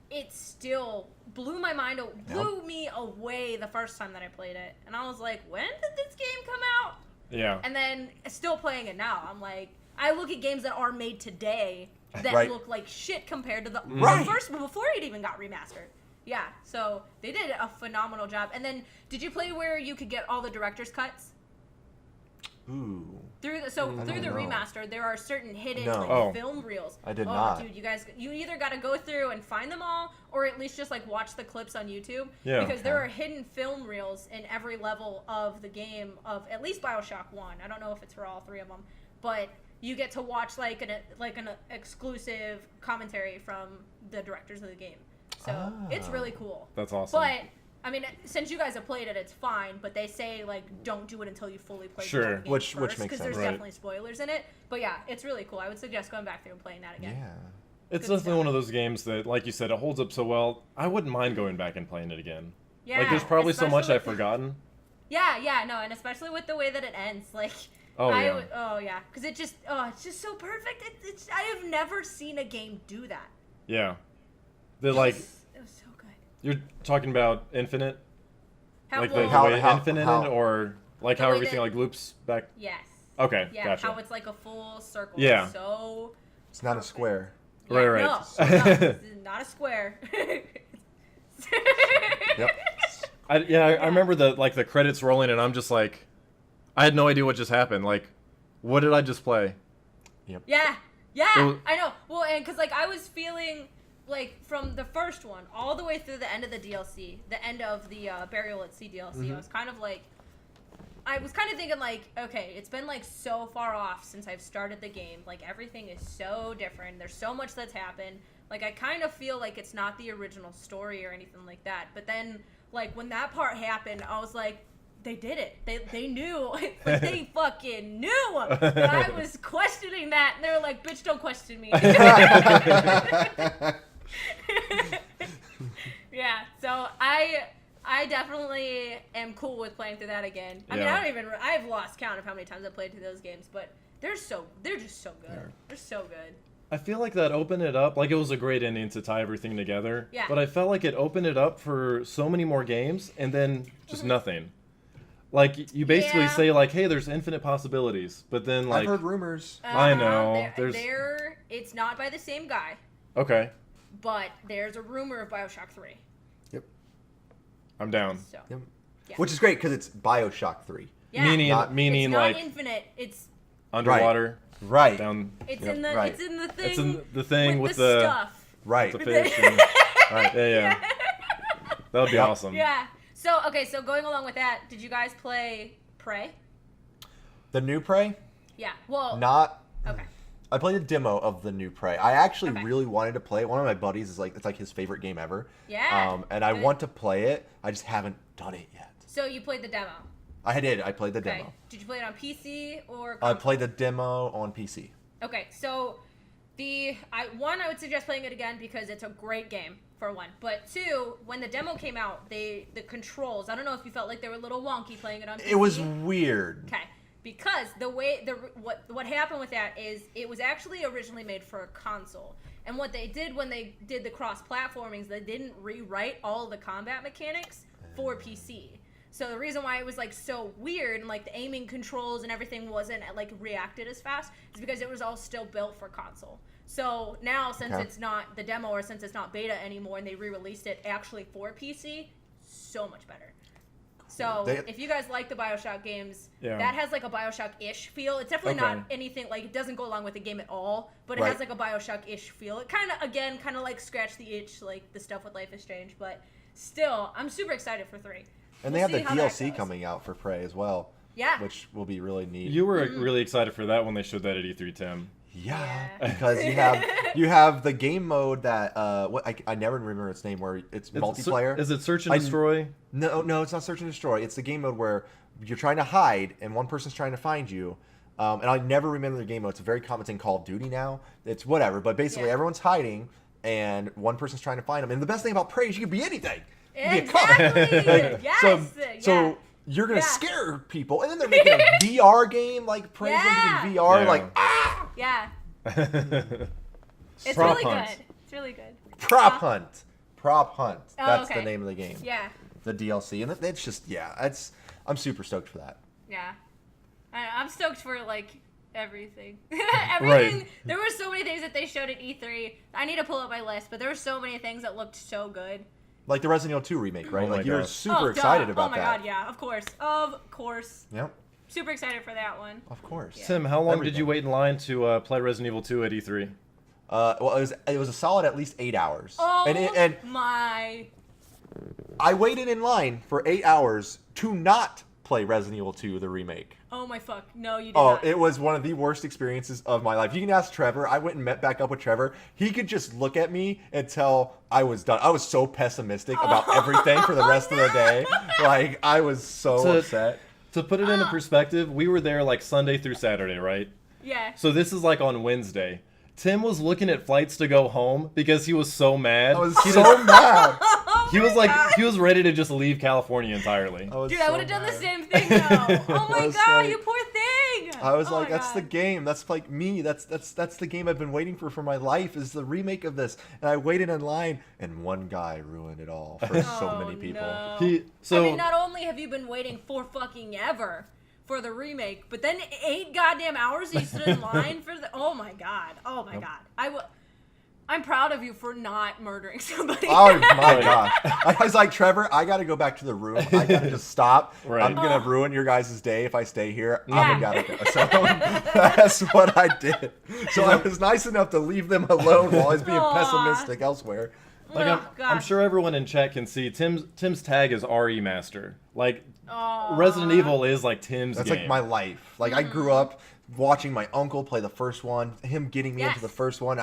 it still blew my mind, blew me away the first time that I played it. And I was like, when did this game come out? Yeah. And then, still playing it now, I'm like, I look at games that are made today that Right. look like shit compared to the Right. first, before it even got remastered. Yeah, so they did a phenomenal job. And then, did you play where you could get all the director's cuts? Ooh. Through the don't know. remaster, there are certain hidden No. like, Oh. film reels. I did not. Dude, you either got to go through and find them all, or at least just like watch the clips on YouTube. Yeah. Because there are hidden film reels in every level of the game of at least BioShock 1. I don't know if it's for all three of them, but you get to watch like an exclusive commentary from the directors of the game. So it's really cool. That's awesome. But I mean, since you guys have played it, it's fine. But they say like don't do it until you fully play. Sure. the game Which first, makes sense. Because there's Right. definitely spoilers in it. But yeah, it's really cool. I would suggest going back through and playing that again. Yeah. It's Good definitely stuff. one of those games that, like you said, it holds up so well. I wouldn't mind going back and playing it again. Yeah. Like, there's probably so much especially I've forgotten. Yeah, no, and especially with the way that it ends, like. Oh, yeah. Because it's just so perfect. I have never seen a game do that. Yeah. The like, It was so good. you're talking about Infinite, like the How- way how- Infinite how- or like The how way everything that- like loops back. Yes. Okay, Yeah, gotcha. how it's like a full circle. Yeah. It's so. It's not a square. Right, right. No, this is not a square. Yep. I remember the credits rolling, and I'm just like, I had no idea what just happened. Like, what did I just play? Yeah, It was- I know. Well, and because like I was feeling like from the first one all the way through the end of the DLC, the end of the Burial at Sea DLC, I was kind of like, I was kind of thinking like, okay, it's been like so far off since I've started the game. Like everything is so different. There's so much that's happened. Like I kind of feel like it's not the original story or anything like that. But then like when that part happened, I was like, they did it. They knew. Like, they fucking knew that I was questioning that. And they were like, bitch, don't question me. Yeah, so I definitely am cool with playing through that again. I mean, Yeah. I've lost count of how many times I've played through those games, but they're just so good. Yeah. They're so good. I feel like that opened it up. Like, it was a great ending to tie everything together. Yeah. But I felt like it opened it up for so many more games, and then just nothing. Like, you basically Yeah. say, like, hey, there's infinite possibilities. But then, like, I've heard rumors. I know, It's not by the same guy, okay, but there's a rumor of BioShock 3. Yep. I'm down. So Yep. Yeah. Which is great because it's BioShock 3. yeah, Meaning it's not like, infinite. It's underwater, Right. down, it's Yep, in the right. it's in the thing. it's in the thing with the the stuff. Right. the fish. And, Right. yeah. That would be Yep. awesome. Yeah. So going along with that, did you guys play Prey? The new Prey? Yeah. Well. Not. Okay. I played a demo of the new Prey. I actually Okay. really wanted to play it. One of my buddies is like, it's like his favorite game ever. Yeah. And I Good. want to play it. I just haven't done it yet. So you played the demo. I did. I played the Okay. demo. Did you play it on PC or? I console? played the demo on PC. Okay, so I would suggest playing it again because it's a great game for one. But two, when the demo came out, the controls. I don't know if you felt like they were a little wonky playing it on PC. It was weird. Okay, because what happened with that is it was actually originally made for a console, and what they did when they did the cross-platformings, they didn't rewrite all the combat mechanics for PC. So the reason why it was like so weird and like the aiming controls and everything wasn't like reacted as fast is because it was all still built for console. So now since Okay. it's not the demo or since it's not beta anymore and they re-released it actually for PC, so much better. So if you guys like the BioShock games, Yeah. that has like a BioShock-ish feel. It's definitely Okay. not anything like it doesn't go along with the game at all, but it Right. has like a BioShock-ish feel. It kind of like scratch the itch like the stuff with Life is Strange, but still, I'm super excited for 3. And We'll they have the see how that DLC goes. coming out for Prey as well. Yeah. Which will be really neat. You were really excited for that when they showed that at E3, Tim. Yeah, Yeah. because you have the game mode that I never remember its name, where it's multiplayer. Is it Search and I- Destroy? No, it's not Search and Destroy. It's the game mode where you're trying to hide and one person's trying to find you. And I never remember the game mode. It's a very common thing, Call of Duty now. It's whatever, but basically Yeah. everyone's hiding and one person's trying to find them. And the best thing about Prey is you can be anything. You can be a cop. Exactly. Yes. So you're gonna Yeah. scare people, and then they're making a VR game like Prey's Yeah. in VR. Yeah. Like Yeah. It's Prop really hunt. good. It's really good. Prop Hunt. Prop Hunt. Oh, That's okay. the name of the game. Yeah. The DLC, and it's just I'm super stoked for that. Yeah. I'm stoked for like everything. Right. There were so many things that they showed at E3. I need to pull up my list, but there were so many things that looked so good. Like the Resident Evil 2 remake, right? Oh my Like you're gosh. super excited duh. about Oh my that. god, yeah, of course. Of course. Yep, Super excited for that one. of course. Tim, how long did Everything. you wait in line to play Resident Evil 2 at E3? Well, it was a solid at least 8 hours. Oh and my. I waited in line for 8 hours to not play Resident Evil 2 the remake. Oh my fuck. No, you did Oh, not. it was one of the worst experiences of my life. You can ask Trevor. I went and met back up with Trevor. He could just look at me until I was done. I was so pessimistic about everything for the rest of the day. Like, I was so upset. To put it into perspective, we were there like Sunday through Saturday, right? Yeah. So this is like on Wednesday. Tim was looking at flights to go home because he was so mad. I was so mad. He was like, he was ready to just leave California entirely. Dude, I would have done the same thing though. Oh my god, you poor thing. I was Oh like, my that's the God. game. That's like me. That's the game I've been waiting for my life, is the remake of this. And I waited in line, and one guy ruined it all for so Oh, many people. no. So I mean, not only have you been waiting for fucking ever for the remake, but then 8 goddamn hours you stood in line for the. Oh my god. Oh my god. I'm proud of you for not murdering somebody. Oh my gosh. I was like, Trevor, I got to go back to the room. I got to just stop. Right. I'm going to ruin your guys' day if I stay here. Yeah. I'm going to go. So that's what I did. So I was nice enough to leave them alone while I was being Aw. pessimistic elsewhere. like Oh, I'm gosh. sure everyone in chat can see Tim's tag is RE Master. Like Aw. Resident Evil is like Tim's That's game. like my life. Like, I grew up watching my uncle play the first one, him getting me into Yes. the first one.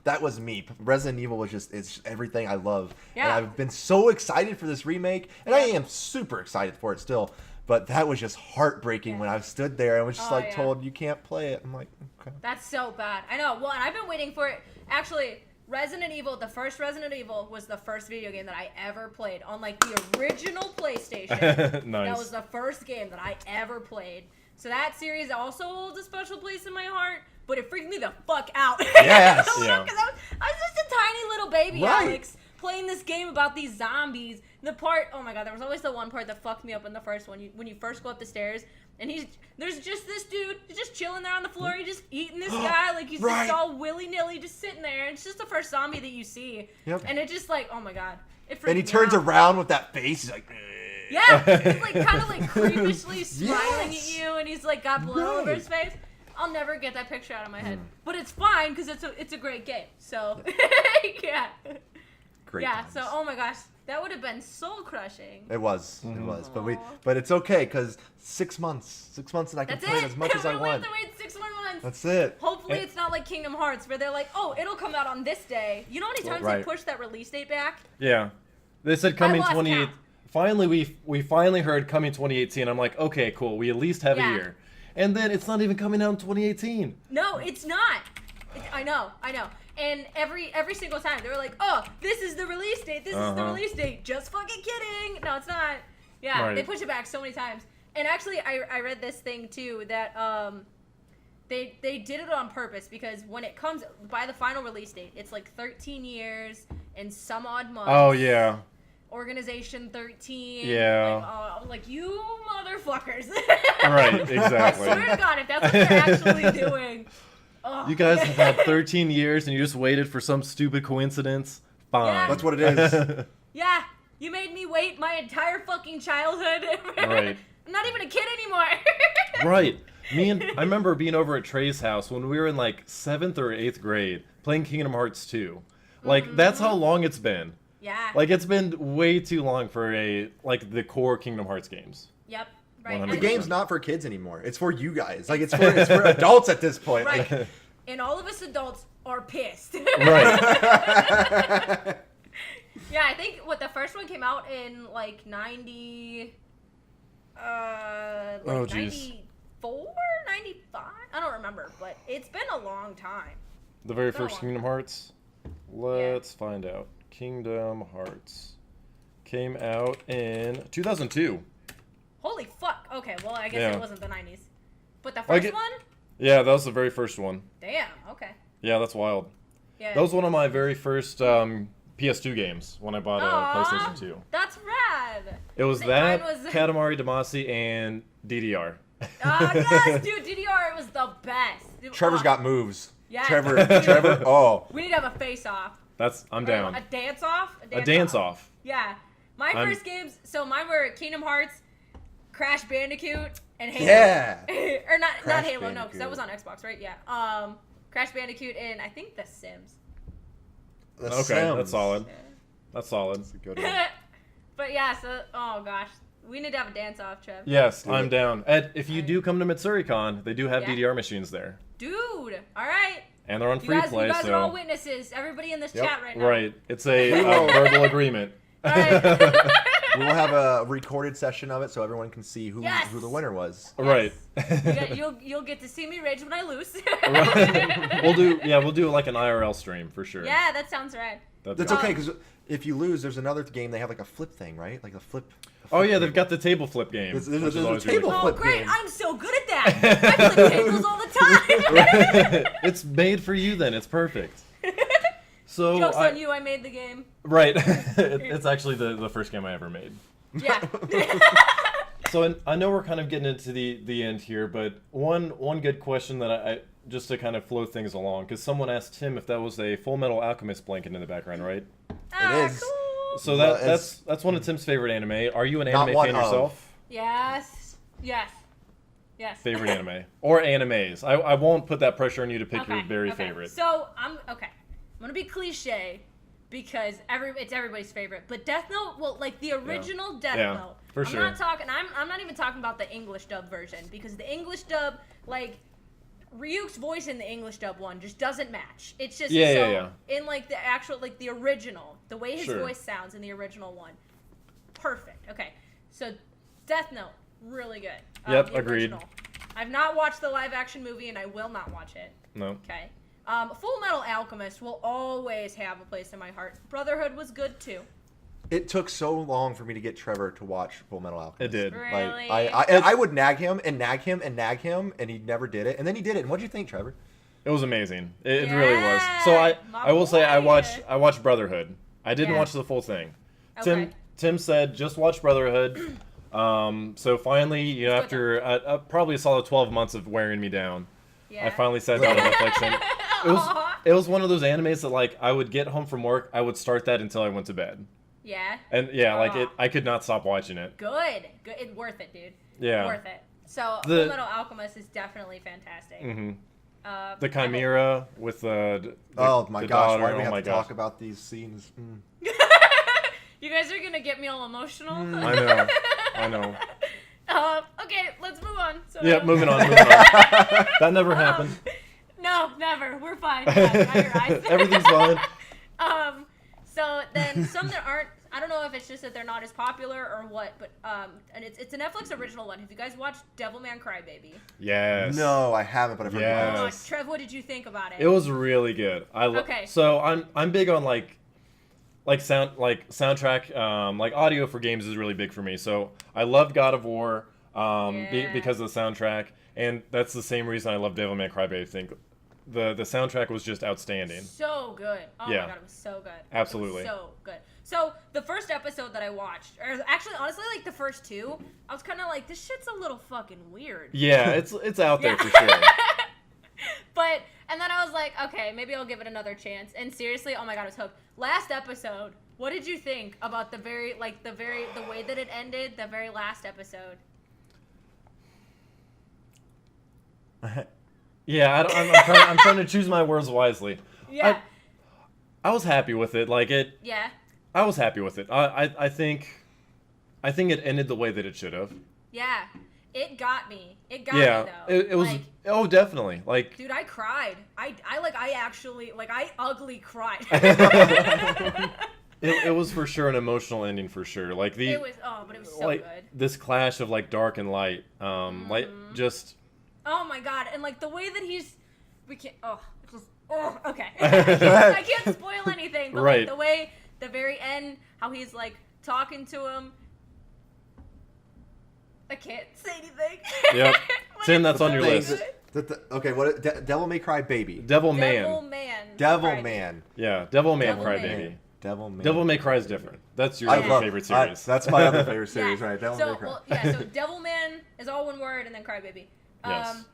That was me. Resident Evil was it's everything I love. Yeah. And I've been so excited for this remake, and I am super excited for it still. But that was just heartbreaking when I stood there and was just Oh, yeah. told, you can't play it. I'm like, okay. That's so bad. I know. Well, and I've been waiting for it. Actually, Resident Evil, the first Resident Evil was the first video game that I ever played on like the original PlayStation. Nice. That was the first game that I ever played. So that series also holds a special place in my heart, but it freaked me the fuck out. Yes. Yeah. Because I was just a tiny little baby, Right. Alex, playing this game about these zombies. The part, oh my god, there was always the one part that fucked me up in the first one. When you first go up the stairs, and there's just this dude just chilling there on the floor. He's just eating this guy like he's Right. just all willy nilly, just sitting there. And it's just the first zombie that you see, Yep. and it just like, oh my god, it freaked And he me turns out. around with that face. He's like, Yeah, he's like kind of like creepishly smiling Yes. at you, and he's like got blood all over Right. his face. I'll never get that picture out of my head, but it's fine because it's a great game. So yeah, great. yeah. times. So oh my gosh, that would have been soul crushing. It was. But it's okay, because 6 months. 6 months, and I can That's play it it. as much as I We only have want. to wait 6 more months. That's it. Hopefully it's not like Kingdom Hearts where they're like, oh, it'll come out on this day. You know how many times Right. they pushed that release date back? Yeah. They said coming lost 28. count. Finally, we finally heard coming 2018. I'm like, okay, cool. We at least have Yeah. a year. And then it's not even coming out in 2018. No, it's not. I know. And every single time they were like, oh, this is the release date. This is the release date. Just fucking kidding. No, it's not. Yeah, Right. they push it back so many times. And actually, I read this thing too that they did it on purpose because when it comes by the final release date, it's like 13 years and some odd months. Oh yeah. Organization 13. Yeah. Like you motherfuckers. Right. I Exactly. swear to God, if that's what they're actually doing. Oh. You guys have had 13 years and you just waited for some stupid coincidence. Fine. Yeah. That's what it is. Yeah, you made me wait my entire fucking childhood. Right. I'm not even a kid anymore. Right. I remember being over at Trey's house when we were in like 7th or 8th grade playing Kingdom Hearts 2. Like that's how long it's been. Yeah. Like it's been way too long for the core Kingdom Hearts games. Yep. Right. 100%. The game's not for kids anymore. It's for you guys. Like, it's for adults at this point. Right. Like, And all of us adults are pissed. Right. Yeah, I think the first one came out in like 90. Oh, jeez. 94, 95. I don't remember, but it's been a long time. The very Been a first long Kingdom Hearts. Let's find out. Kingdom Hearts came out in 2002. Holy fuck. Okay, well I guess Yeah. it wasn't the 90s, but the Like first it- one. Yeah, that was the very first one. Damn. Okay. Yeah, that's wild. Yeah. That was one of my very first PS2 games when I bought a Aw, PlayStation 2. That's rad. It was Mine that, was- Katamari Damacy, and DDR. Yes, dude, DDR was the best. Dude, Trevor's got moves. Yeah. Trevor, oh. We need to have a face-off. I'm down. A dance-off? A dance-off. Yeah. My first games, so mine were Kingdom Hearts, Crash Bandicoot, and Halo. Yeah. Or not Crash Halo, no, because that Bandicoot. was on Xbox, right? Yeah. Crash Bandicoot and I think The Sims. The Okay, Sims. that's solid. That's solid. That's a good one. But yeah, so, oh gosh. We need to have a dance off, Trev. Yes, I'm down. Ed, if you do come to MitsuriCon, they do have Yeah. DDR machines there. Dude, all right. And they're on free You play, guys so... are all witnesses. Everybody in this chat right now. Right. It's a verbal agreement. All right. We will have a recorded session of it so everyone can see who the winner was. Right. You'll get to see me rage when I lose. We'll do like an IRL stream for sure. Yeah, that sounds right. That's okay, because if you lose, there's another game. They have like a flip thing, right? Like a flip. Oh yeah, they've got the table flip game. There's which is a always table really Oh, flip great. game. I'm so good at that. I flip tables all the time. cool. It's made for you then. It's perfect. So Joke's on you. I made the game. Right. It's actually the first game I ever made. Yeah. So I know we're kind of getting into the end here, but one good question that I just to kind of flow things along, because someone asked Tim if that was a Full Metal Alchemist blanket in the background, right? Ah, is. cool. So that's one of Tim's favorite anime. Are you an Not anime one fan of. yourself? Yes. Favorite anime or animes? I won't put that pressure on you to pick your very favorite. So I'm gonna be cliche because it's everybody's favorite. But Death Note, well, like the original Death Note. For sure. I'm not even talking about the English dub version because the English dub, like Ryuk's voice in the English dub one just doesn't match. It's just in like the actual like the original, the way his voice sounds in the original one, perfect. Okay, so Death Note, really good. Yep, the agreed. original. I've not watched the live action movie and I will not watch it. No. Okay. Full Metal Alchemist will always have a place in my heart. Brotherhood was good too. It took so long for me to get Trevor to watch Full Metal Alchemist. It did. Really? Like, I would nag him, and he never did it. And then he did it. And what'd you think, Trevor? It was amazing. It really was. So Yeah, I will say I boy. watched Brotherhood. I didn't Yeah. watch the full thing. Okay. Tim said just watch Brotherhood. So finally, after probably a solid 12 months of wearing me down, Yeah. I finally sat down on Netflix, and it was one of those animes that like I would get home from work, I would start that until I went to bed, Yeah. and I could not stop watching it. Good. It's worth it, dude. Yeah. Worth it. So The- Full Metal Alchemist is definitely fantastic. Mm-hmm. Uh, The Chimera with the Oh my the gosh, daughter, why do we oh have my to gosh. talk about these scenes? You guys are gonna get me all emotional. I know. Okay, let's move on. So, Yeah, moving on. That never happened. No, never. We're fine. Yeah, dry your eyes. Everything's fine. So then some that aren't. I don't know if it's just that they're not as popular or what, but and it's a Netflix original one. Have you guys watched Devilman Crybaby? Yes. No, I haven't, but I've heard Yes. about Oh, it. Trev, what did you think about it? It was really good. Okay. So I'm big on like soundtrack, like audio for games is really big for me. So I loved God of War because of the soundtrack, and that's the same reason I love Devilman Crybaby. I think the soundtrack was just outstanding. So good. Oh Yeah. my god, it was so good. Absolutely. It was so good. So the first episode that I watched, or actually honestly like the first two, I was kind of like, this shit's a little fucking weird. Yeah, it's out there Yeah. for sure. And then I was like, okay, maybe I'll give it another chance. And seriously, oh my god, I was hooked. Last episode, what did you think about the way that it ended, the very last episode? Yeah, I'm trying to choose my words wisely. Yeah. I was happy with it. Like it. Yeah. I was happy with it. I think it ended the way that it should have. Yeah. It got me. It got me though. It was. Like, Definitely. Like. dude, I cried. I actually I ugly cried. It was for sure an emotional ending for sure. Like but it was so like good. this clash of like dark and light. Like just. Oh my god, and like the way that we can't. Okay. I can't spoil anything, but Right. like the way the very end, how he's like talking to him. I can't say anything. Yep. When Tim, it's that's on so your Things list. okay, what? Devil May Cry Baby. Devil Man. Devil Right. Man. Yeah, Devil Man Devil Crybaby. Man. Devil Man. Devil May Cry is different. That's your I other love favorite series. that's my other favorite series, right? Devil May Cry. So Devilman is all one word, and then Crybaby. Yes.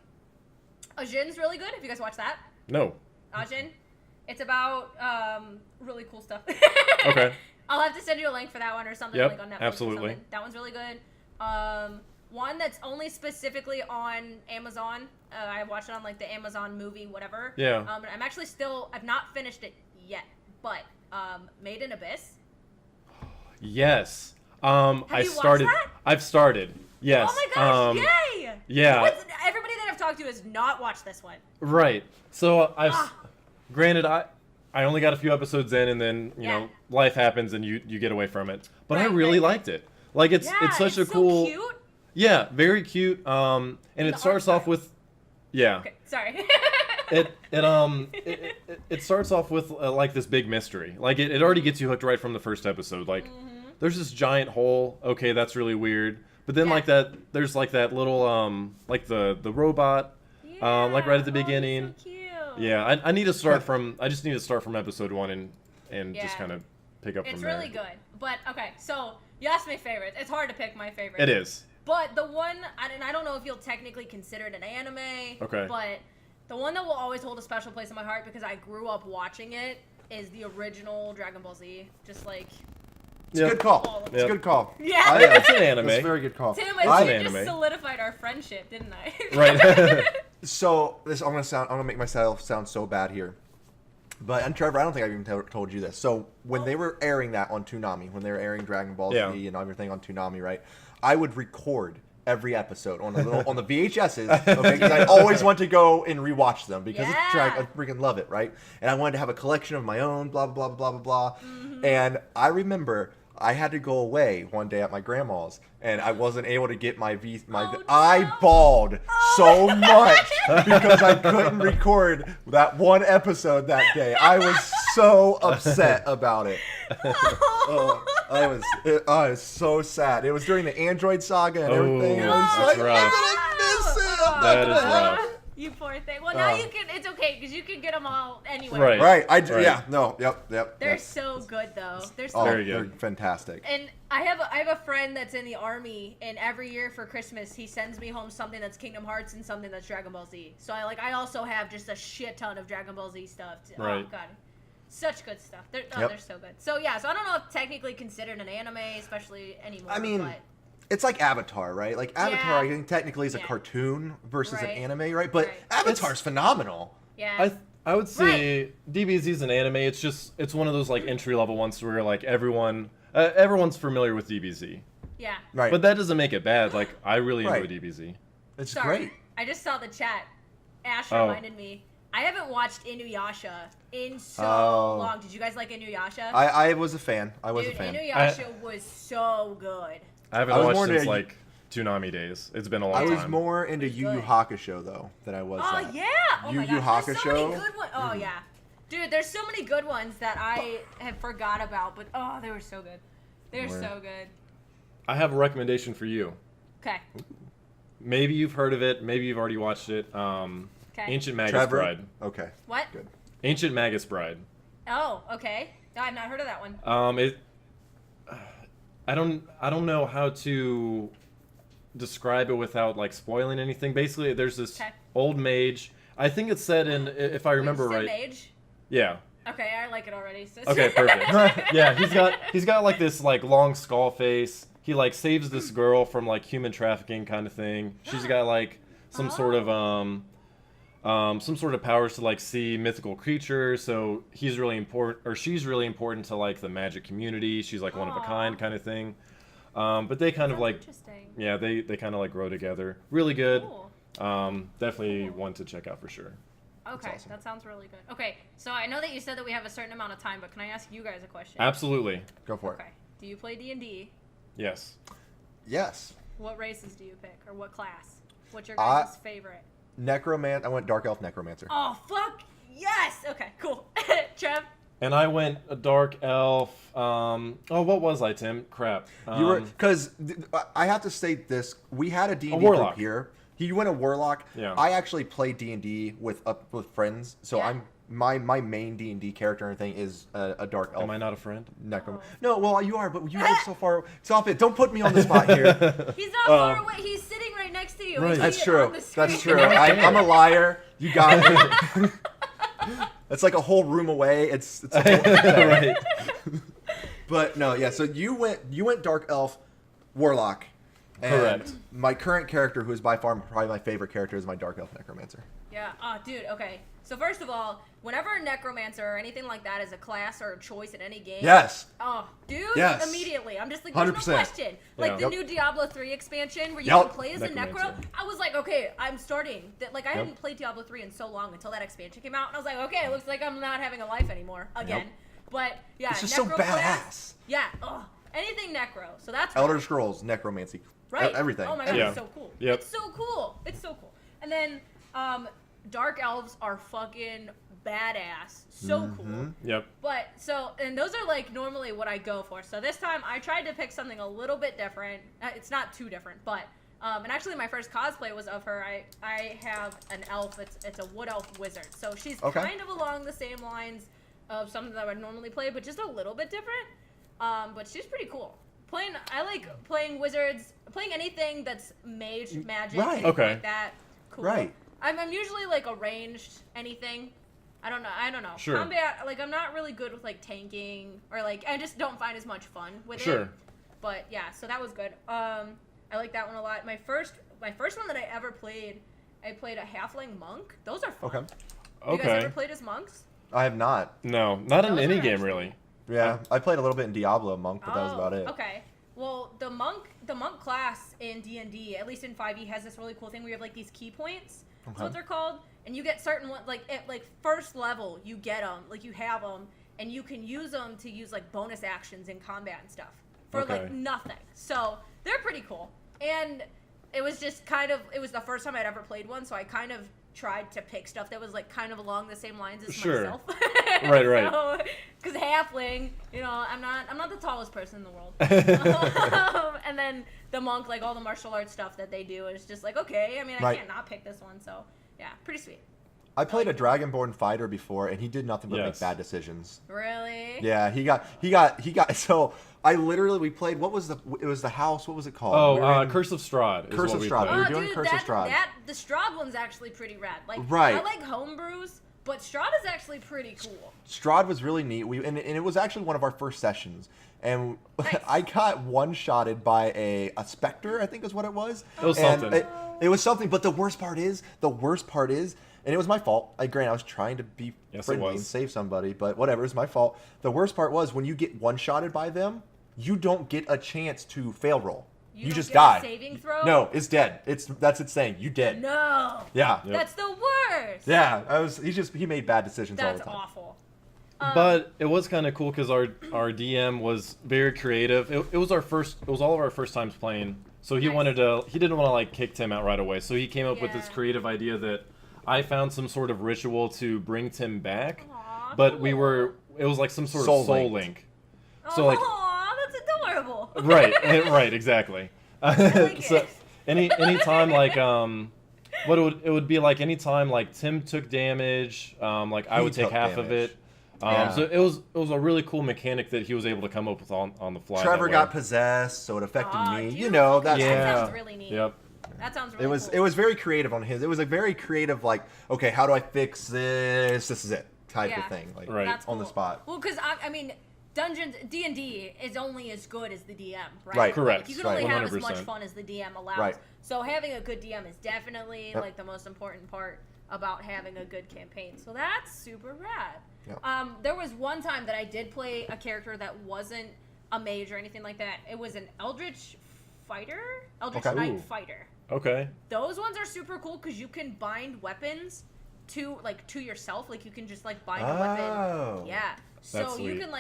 Ajin's really good. If you guys watch that, No. Ajin, it's about really cool stuff. Okay. I'll have to send you a link for that one or something Yep, like on Netflix. absolutely. Or something. That one's really good. One that's only specifically on Amazon. I watched it on like the Amazon movie, whatever. Yeah. I'm actually I've not finished it yet, but Made in Abyss. Yes. Have I you watched started. that? I've started. Yes. Oh my gosh! Yay! Yeah. Everybody that I've talked to has not watched this one. Right. So granted, I only got a few episodes in, and then you know life happens, and you get away from it. But I really liked it. Like it's such a cool. So cute. Yeah, very cute. And it starts off with. Yeah. Okay, sorry. It starts off with like this big mystery. Like it already gets you hooked right from the first episode. Like there's this giant hole. Okay, that's really weird. But then like that, there's like that little like the robot, like right at the beginning. So cute. Yeah, I need to start from. I just need to start from episode 1 and just kind of pick up from there. It's really good. But okay, so you asked my favorite. It's hard to pick my favorite. It is. But the one, and I don't know if you'll technically consider it an anime. Okay. But the one that will always hold a special place in my heart because I grew up watching it is the original Dragon Ball Z. Just like. It's a good call. It's a good call. Yeah. It's an anime. It's a very good call. Tim, an I anime. just solidified our friendship, didn't I? Right. So I'm gonna make myself sound so bad here, and Trevor, I don't think I've even told you this. So when they were airing that on Toonami, when they were airing Dragon Ball Z and everything on Toonami, right? I would record every episode on the VHSs, okay? Because I always want to go and rewatch them because I freaking love it, right? And I wanted to have a collection of my own, blah blah blah blah blah blah. And I remember I had to go away one day at my grandma's, and I wasn't able to get I bawled so much because I couldn't record that one episode that day. I was so upset about it. I was so sad. It was during the Android saga and everything. Oh, I was like, rough. I'm gonna miss it. I'm That not is gonna have rough. it. You poor thing. Well, now you can. It's okay because you can get them all anywhere. Right. Right. Right. Yeah. No. Yep. They're so good though. They're so Oh, Very good. they're fantastic. And I have a friend that's in the army, and every year for Christmas he sends me home something that's Kingdom Hearts and something that's Dragon Ball Z. So I also have just a shit ton of Dragon Ball Z stuff. Right. Oh god, such good stuff. They're so good. So yeah, so I don't know if technically considered an anime, especially anymore. I mean, but it's like Avatar, right? Like Avatar, I think technically is a cartoon versus an anime, right? But Avatar's phenomenal. yeah. I would say DBZ is an anime. It's one of those like entry level ones where like everyone's familiar with DBZ. Yeah. Right. But that doesn't make it bad. Like I really enjoy Right. DBZ. It's Sorry, great. I just saw the chat. Ash Oh. reminded me. I haven't watched Inuyasha in so long. Did you guys like Inuyasha? I was a fan. Dude, Inuyasha was so good. I haven't watched since like Toonami days. It's been a long I time. was more into Yu Yu Hakusho though than I was. Oh that. yeah! Oh Yu my Yu gosh, there's so many Hakusho? good ones. Oh yeah, dude, there's so many good ones that I have forgot about, but oh, they were so good. They're so good. I have a recommendation for you. Okay. Maybe you've heard of it. Maybe you've already watched it. Ancient Magus Trevor? Bride. Okay. What? Good. Ancient Magus Bride. Oh, okay. No, I've not heard of that one. I don't know how to describe it without like spoiling anything. Basically, there's this old mage. I think it's set in, if I remember right. Mage? Yeah. Okay, I like it already. So Okay, perfect. Yeah, he's got like this like long skull face. He like saves this girl from like human trafficking kind of thing. She's got like some sort of powers to like see mythical creatures. So he's really important, or she's really important to like the magic community. She's like one of a kind kind of thing. But they kind of like, yeah, they kind of like grow together. Really good. Cool. Definitely one to check out for sure. Okay, awesome. that sounds really good. Okay, so I know that you said that we have a certain amount of time, but can I ask you guys a question? Absolutely. Go for it. Okay. Do you play D&D? Yes. Yes. What races do you pick, or what class? What's your guys' favorite? I went Dark Elf Necromancer. Oh, fuck yes! Okay, cool. Trev? And I went a dark elf. What was I, Tim? Crap. You were, because I have to state this. We had a D&D warlock. group here. You went a warlock. Yeah. I actually play D&D with friends. So Yeah. I'm my main D&D character and thing is a dark elf. Am I not a friend? Necromancer. No, well you are, but you live so far. Stop it! Don't put me on the spot here. He's not far away. He's sitting right next to you. Right. We That's see it true. on the That's screen. true. I'm a liar. You got me. It's like a whole room away. It's a whole, Right. But no, yeah. So you went dark elf, warlock, And Correct. my current character, who is by far probably my favorite character, is my Dark Elf Necromancer. Yeah. Oh, dude. Okay. So first of all, whenever a necromancer or anything like that is a class or a choice in any game. Yes. Oh, dude. Yes. Immediately, I'm just like, there's no 100%. question. Like the Yep. new Diablo 3 expansion where you Yep. can play as a necro. Necromancer. I was like, okay, I'm starting. Like I Yep. hadn't played Diablo 3 in so long until that expansion came out, and I was like, okay, it looks like I'm not having a life anymore again. Yep. But yeah, It's just so necro badass. class, yeah. Oh, anything necro. So that's Elder Scrolls, Necromancy. right. Everything. Oh my god, Yeah. it's so cool. Yep. It's so cool. It's so cool. And then dark elves are fucking badass. So cool. Yep. But so, and those are like normally what I go for. So this time I tried to pick something a little bit different. It's not too different, but and actually my first cosplay was of her. I have an elf. It's a wood elf wizard. So she's Okay. kind of along the same lines of something that I would normally play, but just a little bit different. But she's pretty cool. I like playing wizards, playing anything that's mage, magic, Right. anything Okay. like that. Cool. Right. I'm usually like a ranged anything. I don't know. Sure. Combat, like I'm not really good with like tanking or like I just don't find as much fun with it. Sure. But yeah, so that was good. I like that one a lot. My first one that I ever played, I played a halfling monk. Those are fun. Okay. You guys ever Okay. played as monks? I have not. No, not in Those any are game actually- really. Yeah, I played a little bit in Diablo Monk, but that was about it. Okay. Well, the monk class in D&D, at least in 5e, has this really cool thing where you have like these key points. That's Okay. what they're called, and you get certain ones like at like first level you get them, like you have them, and you can use them to use like bonus actions in combat and stuff for Okay. like nothing. So they're pretty cool, and it was just it was the first time I'd ever played one, so I kind of tried to pick stuff that was like kind of along the same lines as Sure. myself. Right. Because halfling, I'm not the tallest person in the world. And then the monk, like all the martial arts stuff that they do is just like, okay, I mean, I Right. can't not pick this one. So yeah, pretty sweet. I played a Dragonborn fighter before, and he did nothing but Yes. make bad decisions. Really? Yeah, he got. So we played. It was the house. What was it called? We were Oh, in Curse of Strahd. Is Curse what of we Strahd. played. We were doing Curse of Strahd. The Strahd one's actually pretty rad. Like, Right. I like homebrews, but Strahd is actually pretty cool. Strahd was really neat. And it was actually one of our first sessions. And Nice. I got one-shotted by a specter, I think is what it was. It was And something. It was something, but the worst part is, and it was my fault. I was trying to be Yes, it friendly was. and save somebody, but whatever, it's my fault. The worst part was when you get one-shotted by them, you don't get a chance to fail roll. You don't just get die. a saving throw? No, it's dead. That's its saying. You dead. No. Yeah. Yep. That's the worst. Yeah. He made bad decisions all That's the time. awful. But it was kind of cool because our DM was very creative. It was all of our first times playing. So he Nice. didn't want to like kick Tim out right away. So he came up with this Yeah. creative idea that I found some sort of ritual to bring Tim back. Aw, But cool. it was like some sort Soul of soul linked. link. So like, Aw, that's adorable. right, exactly. like So it. anytime like it would be like anytime like Tim took damage, like I He would take took half of damage. it. Yeah. So it was a really cool mechanic that he was able to come up with on the fly. Trevor that got way. possessed, so it affected Aw, me. dude, You know, okay, that's Yeah. That sounds really neat. Yep. That sounds really It was cool. it was very creative on his. It was a very creative, like, okay, how do I fix this? This is it type Yeah. of thing, like Right. That's on the cool. spot. Well, because I mean, D&D is only as good as the DM, right? Right. Correct. Like, you can Right. only have as much 100%. fun as the DM allows. Right. So having a good DM is definitely Yep. like the most important part about having a good campaign. So that's super rad. Yep. There was one time that I did play a character that wasn't a mage or anything like that. It was an Eldritch Okay. Knight Ooh. fighter. Okay. Those ones are super cool because you can bind weapons to yourself. Like you can just like bind a Oh. weapon. Yeah. So That's you sweet. can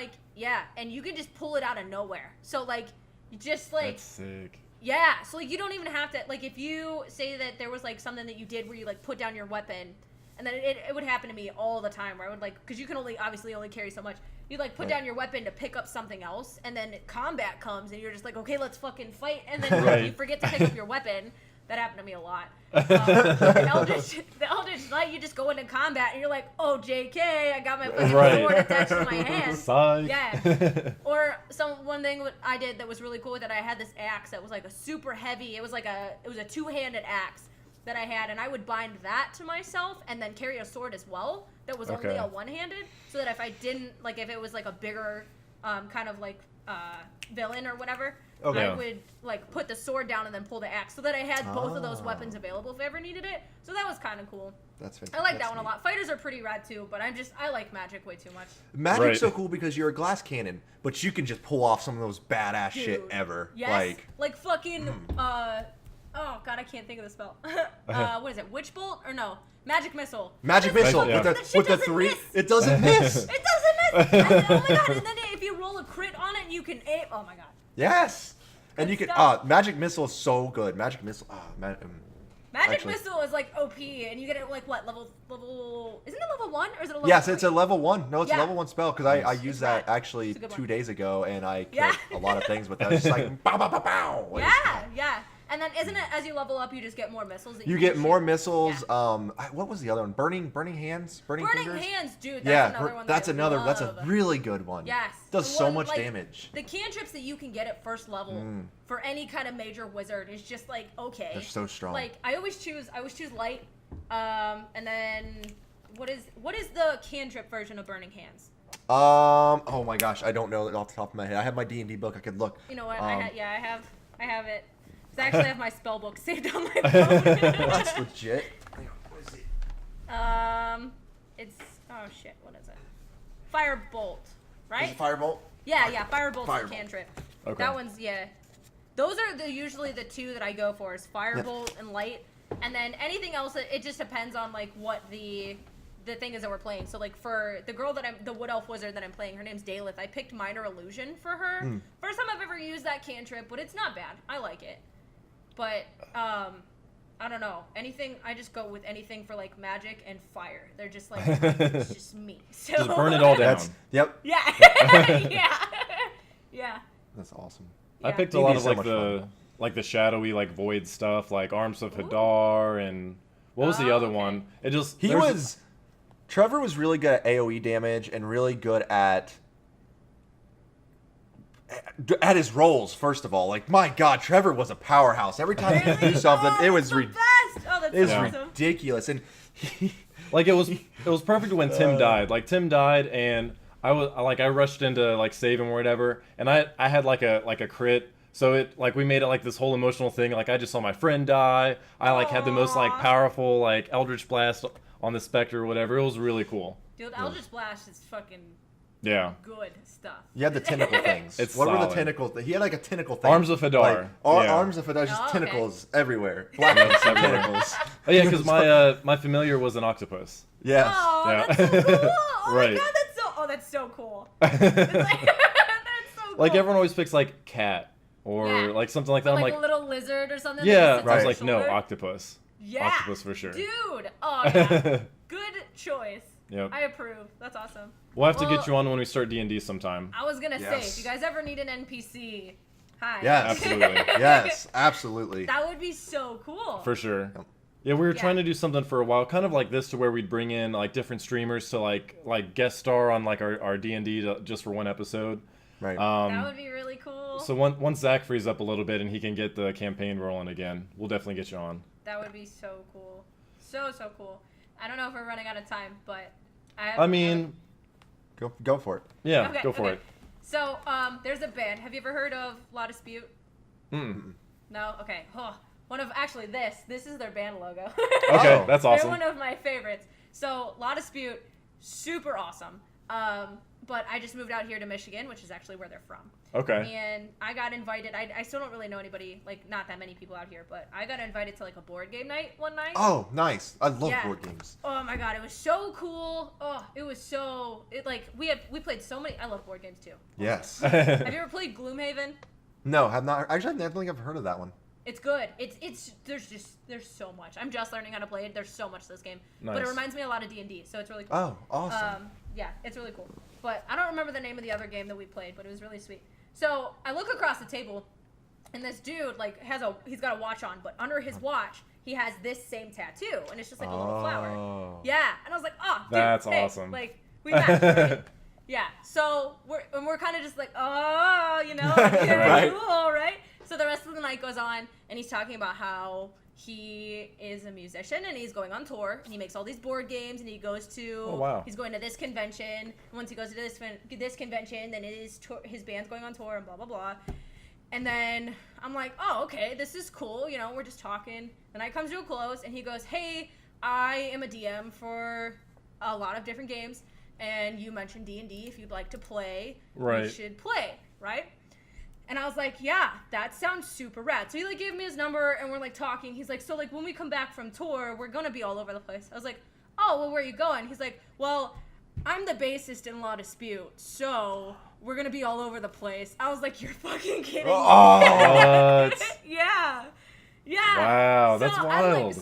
and you can just pull it out of nowhere. So like you just like That's sick. yeah. So like you don't even have to like if you say that there was like something that you did where you like put down your weapon, and then it would happen to me all the time where I would like because you can obviously only carry so much. You like put Right. down your weapon to pick up something else, and then combat comes, and you're just like, okay, let's fucking fight, and then Right. you forget to pick up your weapon. That happened to me a lot. The Eldritch Knight, you just go into combat, and you're like, oh, JK, I got my fucking Right. sword attached to my hand. Psych. Yeah. Or one thing I did that was really cool with it, I had this axe that was like a super heavy. It was a two-handed axe that I had, and I would bind that to myself and then carry a sword as well that was only Okay. a one-handed, so that if I didn't like if it was like a bigger kind of like villain or whatever, Okay. I would like put the sword down and then pull the axe, so that I had both of those weapons available if I ever needed it. So that was kind of cool. That's fantastic. I like that one a lot. Fighters are pretty rad too, but I like magic way too much. Magic's so cool because you're a glass cannon, but you can just pull off some of those badass shit ever. Yes. Like fucking oh god, I can't think of the spell. What is it? Witch bolt or no? Magic missile. Magic missile with the 3. Miss. It doesn't miss. It doesn't miss. And, oh my god! And then if you roll a crit on it, you can aim. Oh my god. Yes. And you can magic missile is so good. Magic missile. Magic missile is like OP, and you get it like what level? Isn't it level 1 or is it a level? Yes, 3? it's a level 1. No, it's a level 1 spell because I used that rad. actually It's a good 2 one. days ago, and I killed a lot of things with that. It's just like bow bow bow bow. Yeah. And then isn't it as you level up, you just get more missiles? That You can get more shoot? missiles. Yeah. What was the other one? Burning hands. Burning fingers? hands, dude. That's another one. That's I another. love. That's a really good one. Yes. Does The so one, much like, damage. The cantrips that you can get at first level for any kind of major wizard is just like okay. They're so strong. Like I always choose light, and then what is the cantrip version of burning hands? Oh my gosh, I don't know it off the top of my head. I have my D&D book. I could look. You know what? I have it. 'Cause I actually have my spell book saved on my phone. That's legit. What is it? It's oh shit. What is it? Firebolt, right? Is it Firebolt? Yeah, Firebolt's Firebolt. a cantrip. Okay. That one's Those are usually the two that I go for is Firebolt and Light, and then anything else. It just depends on like what the thing is that we're playing. So like for the girl the Wood Elf Wizard that I'm playing, her name's Daleth. I picked Minor Illusion for her. First time I've ever used that cantrip, but it's not bad. I like it. But I don't know. I just go with anything for like magic and fire. They're just like it's just me. So Just burn it all down. Yep. Yeah. Yeah. That's awesome. I Yeah. picked a D&D lot is of so much like the shadowy like void stuff, like Arms of Hadar and what was the other okay. one? It just Trevor was really good at AoE damage and really good at his rolls. First of all, like my God, Trevor was a powerhouse. Every time he do something, it was the best. Oh, that's awesome. ridiculous. And like it was perfect when Tim died. Like Tim died and I rushed into like save him or whatever, and I had like a crit. So it like we made it like this whole emotional thing. Like I just saw my friend die. I like had the most like powerful like Eldritch Blast on the Spectre or whatever. It was really cool. Dude, Eldritch Blast is fucking good stuff. you had the tentacle things. It's what were the solid. tentacles? He had like a tentacle thing. Arms of Hadar. Arms of Hadar, just Oh, okay. tentacles everywhere. Black tentacles. Oh yeah, because my familiar was an octopus. Yes. Oh, Yeah. that's so cool. Oh Right. my God, that's so cool. That's so cool. Like everyone always picks like cat or Yeah. like something like that. Or I'm like like, a little lizard or something. yeah. that I was sits on like, your no, shoulder. octopus. Yeah. Octopus for sure. Dude. Oh yeah. Good choice. Yep. I approve. That's awesome. We'll have to Well, get you on when we start D&D sometime. I was gonna say, Yes. if you guys ever need an NPC, hi. Yes. Absolutely. Yes. Absolutely. That would be so cool. For sure. Yep. Yeah, we were Yeah. trying to do something for a while, kind of like this, to where we'd bring in like different streamers to like guest star on like our D&D just for one episode. Right. That would be really cool. So once Zach frees up a little bit and he can get the campaign rolling again, we'll definitely get you on. That would be so cool. So cool. I don't know if we're running out of time, but I mean, Go for it. yeah, Okay, go for okay. it. So, there's a band. Have you ever heard of La Dispute? No? Okay. This is their band logo. Okay, Oh. that's They're awesome. one of my favorites. So, La Dispute, super awesome. But I just moved out here to Michigan, which is actually where they're from. Okay. And I got invited. I still don't really know anybody, like, not that many people out here, but I got invited to, like, a board game night one night. Oh, nice. I love Yeah. board games. Oh my god, it was so cool. Oh, it was so we played so many. I love board games too. Yes. Have you ever played Gloomhaven? No, have not. Actually, I don't think I've heard of that one. It's good. There's so much. I'm just learning how to play it. There's so much to this game, but it Nice. reminds me a lot of D&D, so it's really cool. Oh, awesome. Yeah, it's really cool. But I don't remember the name of the other game that we played, but it was really sweet. So I look across the table, and this dude like he's got a watch on, but under his watch he has this same tattoo, and it's just like a little flower. Oh. Yeah, and I was like, oh, dude, That's hey, awesome. Like we matched. Right? Yeah, so we're kind of just like, oh, you know, Right. cool, right? So the rest of the night goes on, and he's talking about how he is a musician and he's going on tour, and he makes all these board games, and he goes to, Oh, wow. he's going to this convention. And once he goes to this convention, then his band's going on tour, and blah blah blah. And then I'm like, oh, okay, this is cool. You know, we're just talking. The night comes to a close, and he goes, hey, I am a DM for a lot of different games, and you mentioned D&D. If you'd like to play, you should play, right? And I was like, yeah, that sounds super rad. So he, like, gave me his number, and we're, like, talking. He's like, so, like, when we come back from tour, we're going to be all over the place. I was like, oh, well, where are you going? He's like, well, I'm the bassist in Law Dispute, so we're going to be all over the place. I was like, you're fucking kidding me. What? Yeah. Wow, so that's wild.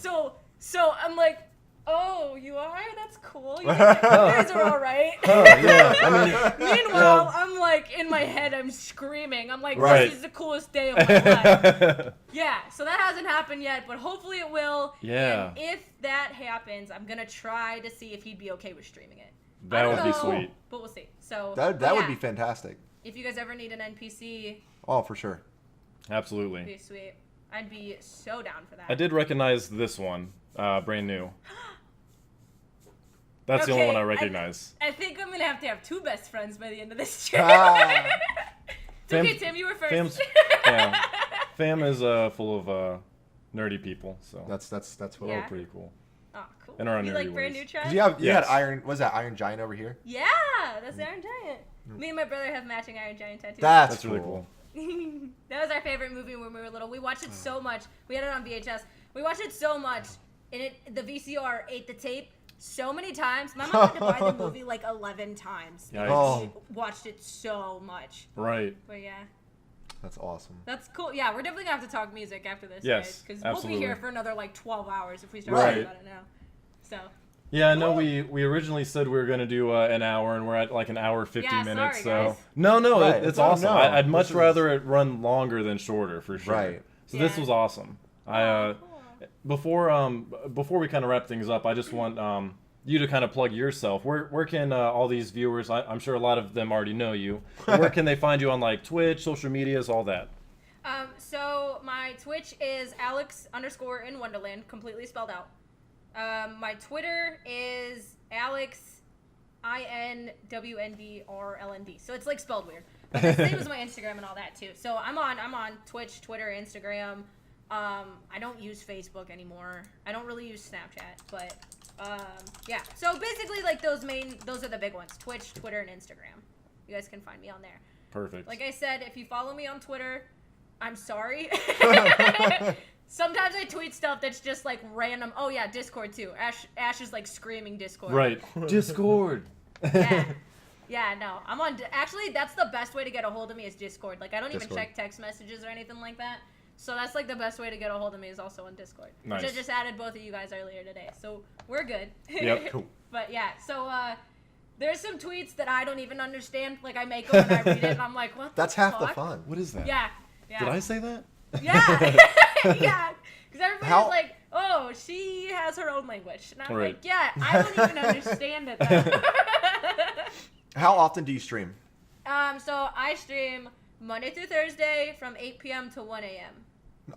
So I'm like, oh, you are? That's cool. You guys are all right. Oh, yeah. I mean, Meanwhile, I'm like, in my head, I'm screaming. I'm like, Right. this is the coolest day of my life. Yeah, so that hasn't happened yet, but hopefully it will. Yeah. And if that happens, I'm going to try to see if he'd be okay with streaming it. That I would don't be know, sweet. But we'll see. So That would be fantastic. If you guys ever need an NPC, Oh, for sure. it'd Absolutely. be sweet. I'd be so down for that. I did recognize this one, brand new. That's the only Okay, one I recognize. I think I'm going to have two best friends by the end of this trip. Ah. It's okay, Tim, you were first. Fam is full of nerdy people, so That's what. Yeah. pretty cool. Oh, cool. In our you nerdy like brand ways. new trash? 'Cause you had Yes. Iron. Was that Iron Giant over here? Yeah, that's the Iron Giant. Me and my brother have matching Iron Giant tattoos. That's really cool. That was our favorite movie when we were little. We watched it so much. We had it on VHS. We watched it so much, and the VCR ate the tape so many times. My mom had to buy the movie like 11 times. Yikes. Oh. She watched it so much. Right. But yeah, That's awesome. that's cool. Yeah, we're definitely gonna have to talk music after this, Yes, because we'll be absolutely. here for another like 12 hours if we start Right. talking about it now. So. Yeah, I know we originally said we were going to do an hour, and we're at like an hour 50 Yeah, minutes. sorry, So guys. no, Right. it's No, awesome. no. I'd much This is- rather it run longer than shorter, for sure. Right. So this Yeah. was awesome. Cool. Before we kind of wrap things up, I just want you to kind of plug yourself. Where can all these viewers? I'm sure a lot of them already know you. Where can they find you on like Twitch, social medias, all that? So my Twitch is Alex_in Wonderland, completely spelled out. My Twitter is Alex INWNDRLND. So it's like spelled weird. But the same as my Instagram and all that too. So I'm on Twitch, Twitter, Instagram. I don't use Facebook anymore. I don't really use Snapchat, but yeah. So basically like those are the big ones. Twitch, Twitter, and Instagram. You guys can find me on there. Perfect. Like I said, if you follow me on Twitter, I'm sorry. Sometimes I tweet stuff that's just like random. Oh yeah, Discord too. Ash is like screaming Discord. Right. Discord. Yeah, no. I'm on. Actually, that's the best way to get a hold of me is Discord. Like I don't even Discord. check text messages or anything like that. So that's like the best way to get a hold of me is also on Discord. Nice. Which I just added both of you guys earlier today. So we're good. Yep. Cool. But yeah, so there's some tweets that I don't even understand. Like I make them and I read it and I'm like, what? That's the half the fuck? fun. What is that? Yeah. Did I say that? Yeah. Yeah. Because everybody's How- like, oh, she has her own language. And I'm Right. like, yeah, I don't even understand it though. How often do you stream? So I stream Monday through Thursday from 8 p.m. to 1 a.m.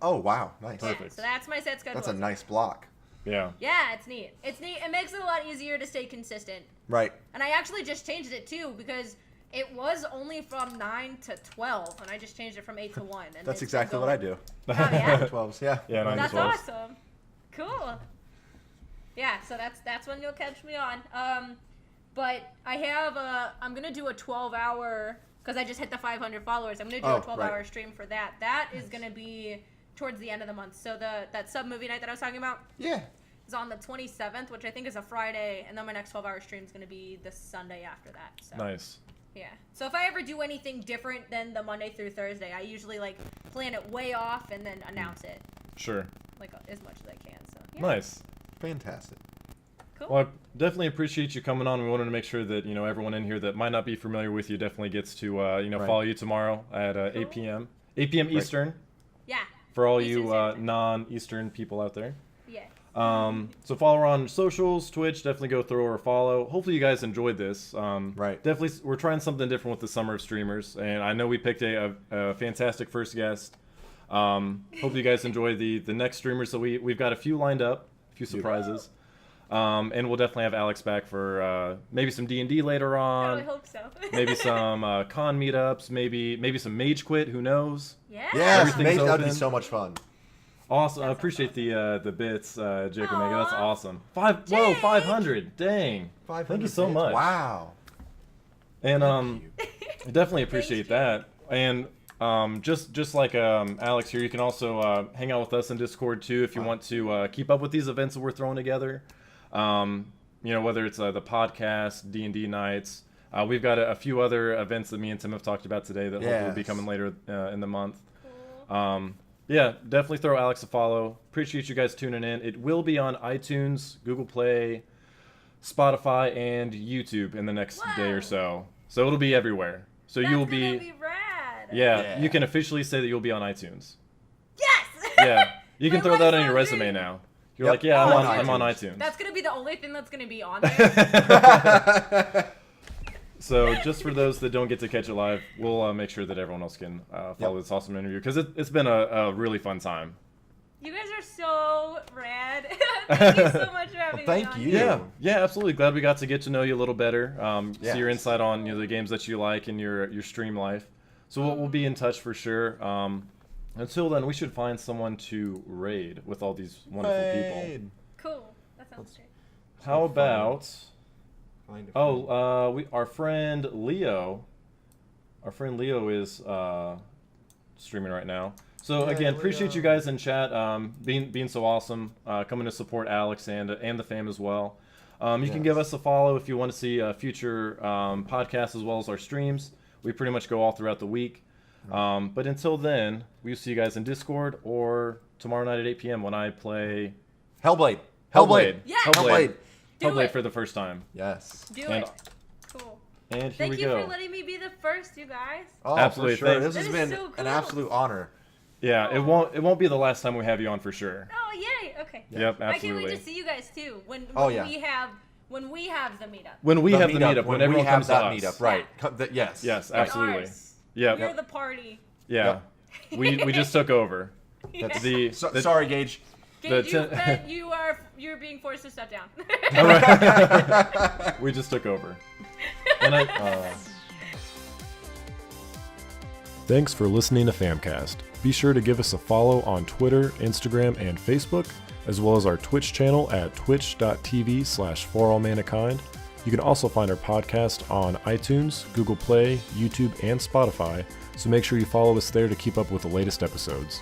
Oh wow, nice. Yeah, Perfect. so that's my set schedule. That's a nice block. Yeah. Yeah, it's neat. It's neat. It makes it a lot easier to stay consistent. Right. And I actually just changed it too because it was only from 9 to 12, and I just changed it from 8 to 1. And That's it's exactly been what I going- do. Oh, yeah? 12s, yeah. Yeah, 9 to That's 12. awesome. Cool. Yeah, so that's when you'll catch me on. But I have I'm gonna do a 12-hour because I just hit the 500 followers. I'm gonna do a 12-hour right. stream for that. That is gonna be towards the end of the month. So that sub movie night that I was talking about Yeah. is on the 27th, which I think is a Friday, and then my next 12-hour stream is gonna be the Sunday after that. So. Nice. Yeah. So if I ever do anything different than the Monday through Thursday, I usually like plan it way off and then announce it Sure. like as much as I can. So yeah. Nice. Fantastic. Cool. Well, I definitely appreciate you coming on. We wanted to make sure that everyone in here that might not be familiar with you definitely gets to Right. follow you tomorrow at 8 p.m. 8 p.m. Eastern Yeah. for all Eastern you Standard Time. non-Eastern people out there. Yeah. So follow her on socials, Twitch. Definitely go throw her a follow. Hopefully you guys enjoyed this. Right. Definitely, we're trying something different with the Summer of Streamers, and I know we picked a fantastic first guest. Hope you guys enjoy the next streamers. So we've got a few lined up, a few surprises. And we'll definitely have Alex back for maybe some D&D later Oh, on. I hope so. Maybe some con meetups. Maybe some Mage Quit. Who knows? Yeah. Yes, Everything's maybe that'd be open. so much fun. Awesome. I That sounds appreciate the bits, Jake Omega. That's Aw. awesome. Whoa, Jake! 500. Dang. 500 Thank you so bits. much. Wow. And Thank you. I definitely appreciate that. And just like Alex here, you can also hang out with us in Discord too if you want to keep up with these events that we're throwing together. Whether it's the podcast, D&D nights. We've got a few other events that me and Tim have talked about today that hopefully will be Yes. coming later in the month. Cool. Yeah, definitely throw Alex a follow. Appreciate you guys tuning in. It will be on iTunes, Google Play, Spotify, and YouTube in the next day or Whoa. so. So it'll be everywhere. So That's you'll gonna be, be rad. yeah, you can officially say that you'll be on iTunes. Yes. Yeah, you can My throw that on life's your on resume me. now. You're Yep. like, yeah, Oh, I'm on iTunes. That's gonna be the only thing that's gonna be on there. So just for those that don't get to catch it live, we'll make sure that everyone else can follow this awesome interview because it's been a really fun time. You guys are so rad. Thank you so much for having Well, me thank on. you. Yeah, yeah, absolutely. Glad we got to get to know you a little better. See your Yes. insight on the games that you like and your stream life. So we'll be in touch for sure. Until then, we should find someone to raid with all these wonderful people. Raid. Cool. That sounds great. How about? Find a friend. Our friend Leo. Our friend Leo is streaming right now. So Yay, again, appreciate Leo. you guys in chat being so awesome, coming to support Alex and the fam as well. You can give us a follow if you want to see future podcasts as well as our streams. We pretty much go all throughout the week. But until then, we'll see you guys in Discord or tomorrow night at 8 p.m. when I play Hellblade. Yes! Hellblade. Do Hellblade it. for the first time. Yes. Do And- it. Cool. And here Thank we you go. for letting me be the first, you guys. Oh, Absolutely, for sure. thanks. This has That been is so an cool. absolute honor. Yeah, it won't be the last time we have you on for sure. Oh, yay. Okay. Yep, I can't wait absolutely. to see you guys too when Oh, yeah. when we have the meetup. When we The have the meetup, when we everyone have comes that to us. meetup, right? Yes. Yes, Right. absolutely. Ours. Yep. You're the party. Yeah. We just took over. That's- The, So, the- sorry, Gage. Gage, The you ten- bet you're being forced to step down. All right. We just took over. And Thanks for listening to FAMcast. Be sure to give us a follow on Twitter, Instagram, and Facebook, as well as our Twitch channel at twitch.tv/forallmanakind. You can also find our podcast on iTunes, Google Play, YouTube, and Spotify, so make sure you follow us there to keep up with the latest episodes.